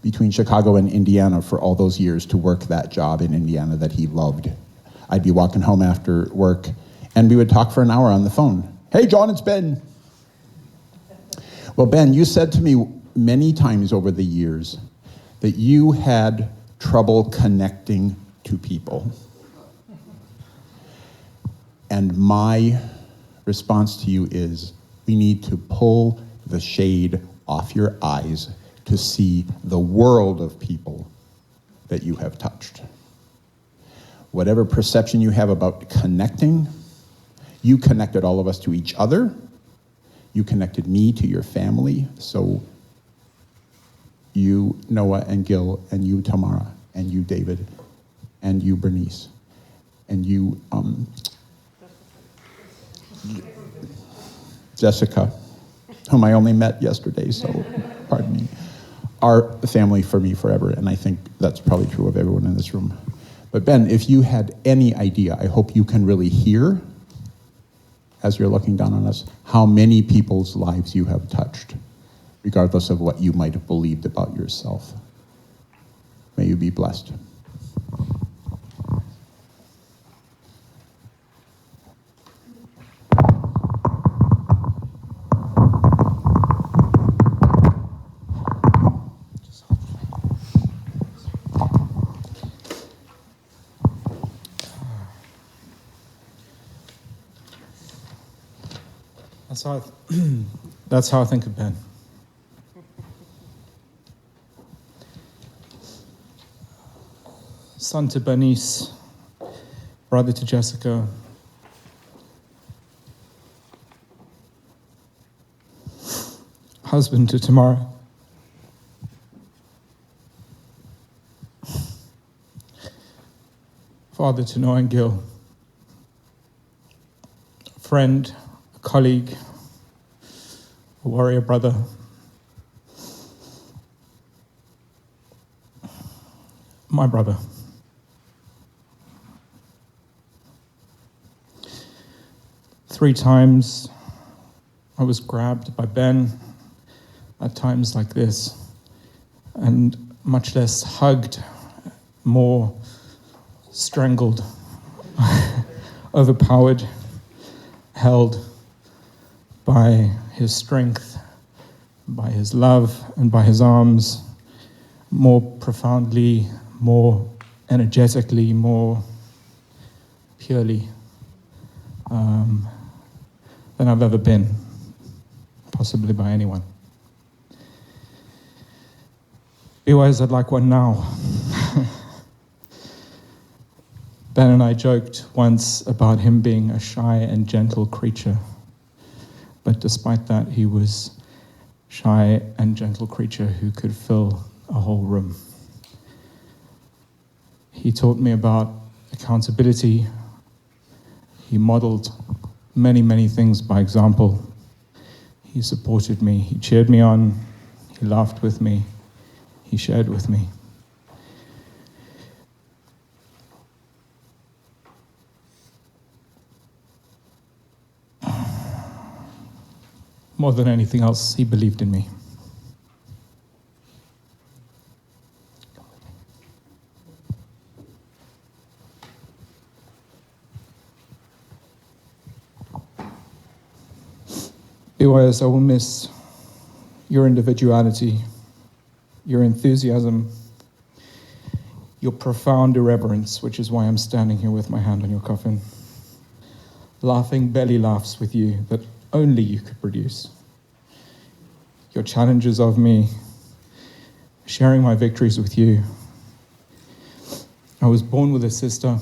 between Chicago and Indiana for all those years to work that job in Indiana that he loved. I'd be walking home after work, and we would talk for an hour on the phone. Hey, John, it's Ben. Well, Ben, you said to me many times over the years that you had trouble connecting to people. And my response to you is, we need to pull the shade off your eyes to see the world of people that you have touched. Whatever perception you have about connecting, you connected all of us to each other. You connected me to your family. So you, Noah and Gil, and you, Tamara, and you, David, and you, Bernice, and you, Jessica, whom I only met yesterday, so pardon me, are family for me forever, and I think that's probably true of everyone in this room. But Ben, if you had any idea, I hope you can really hear, as you're looking down on us, how many people's lives you have touched, regardless of what you might have believed about yourself. May you be blessed. That's how I think of Ben. Son to Bernice, brother to Jessica, husband to Tamara, father to Noah and Gil, friend, a colleague, a warrior brother, my brother. Three times I was grabbed by Ben at times like this, and much less hugged, more strangled, overpowered, held by his strength, by his love, and by his arms, more profoundly, more energetically, more purely than I've ever been, possibly by anyone. Be wise, I'd like one now. Ben and I joked once about him being a shy and gentle creature, but despite that, he was shy and gentle creature who could fill a whole room. He taught me about accountability. He modeled many, many things by example. He supported me. He cheered me on. He laughed with me. He shared with me. More than anything else, he believed in me. BYS, I will miss your individuality, your enthusiasm, your profound irreverence, which is why I'm standing here with my hand on your coffin, laughing belly laughs with you that only you could produce. Your challenges of me, sharing my victories with you. I was born with a sister.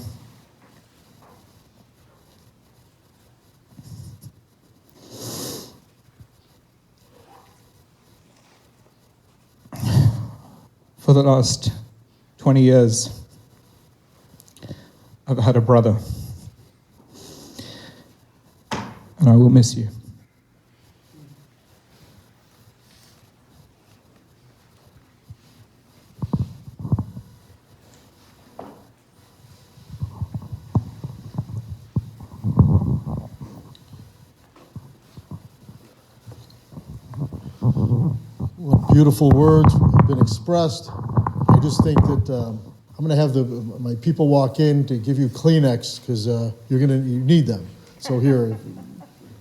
For the last 20 years, I've had a brother, and I will miss you. What beautiful words have been expressed. I just think that I'm going to have my people walk in to give you Kleenex because you need them. So here,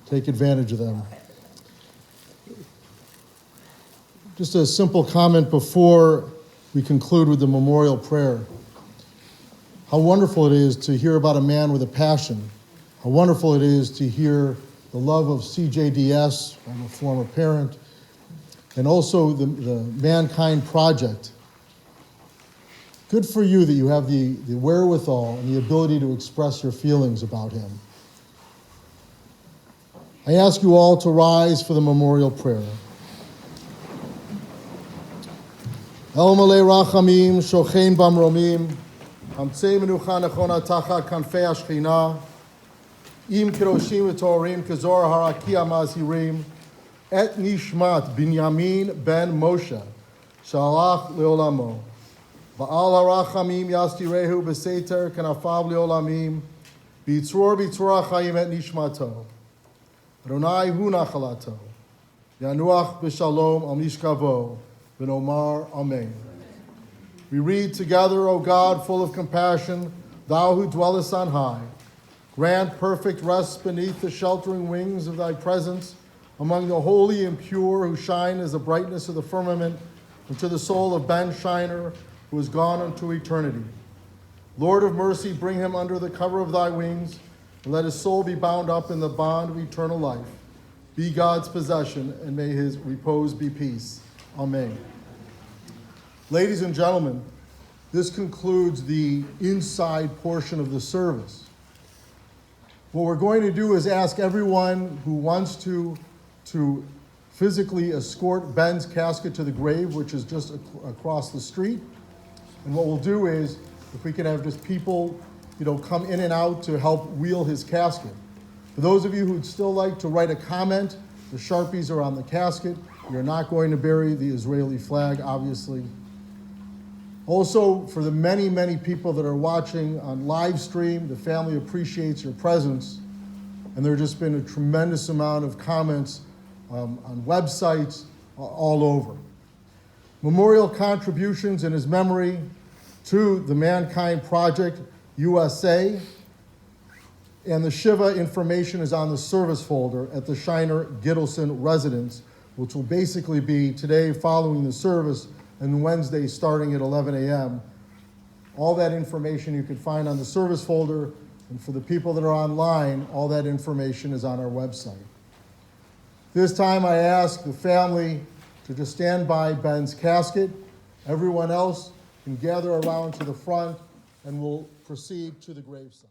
take advantage of them. Just a simple comment before we conclude with the memorial prayer. How wonderful it is to hear about a man with a passion. How wonderful it is to hear the love of CJDS. I'm a former parent. And also the Mankind Project. Good for you that you have the wherewithal and the ability to express your feelings about him. I ask you all to rise for the memorial prayer. El Malei Rachamim, Shochein Bamromim, Hamtzei Menucha Nechona Tacha Kanfei Ashchina, Im Kiroshim V'Torim Kazor Harakia Mazirim, Et Nishmat Binyamin Ben Moshe, Shalach Leolamo, Ba'al HaRachamim Yastirehu B'Seiter Kanafav Leolamim, B'Yitzror B'Yitzror HaChaim Et Nishmato, Adonai Hu Nachalato, Yanuach B'Shalom Al Mishkavo, V'Nomar Amen. We read together, O God, full of compassion, thou who dwellest on high, grant perfect rest beneath the sheltering wings of thy presence, among the holy and pure who shine as the brightness of the firmament, and to the soul of Ben Scheiner, who has gone unto eternity. Lord of mercy, bring him under the cover of thy wings, and let his soul be bound up in the bond of eternal life. Be God's possession, and may his repose be peace. Amen. Ladies and gentlemen, this concludes the inside portion of the service. What we're going to do is ask everyone who wants to physically escort Ben's casket to the grave, which is just across the street. And what we'll do is, if we can have just people, come in and out to help wheel his casket. For those of you who'd still like to write a comment, the Sharpies are on the casket. You're not going to bury the Israeli flag, obviously. Also, for the many, many people that are watching on live stream, the family appreciates your presence. And there have just been a tremendous amount of comments on websites all over. Memorial contributions in his memory to the Mankind Project USA, and the Shiva information is on the service folder at the Scheiner Gittleson residence, which will basically be today following the service and Wednesday starting at 11 a.m. All that information you can find on the service folder, and for the people that are online, all that information is on our website. This time I ask the family to just stand by Ben's casket. Everyone else can gather around to the front, and we'll proceed to the graveside.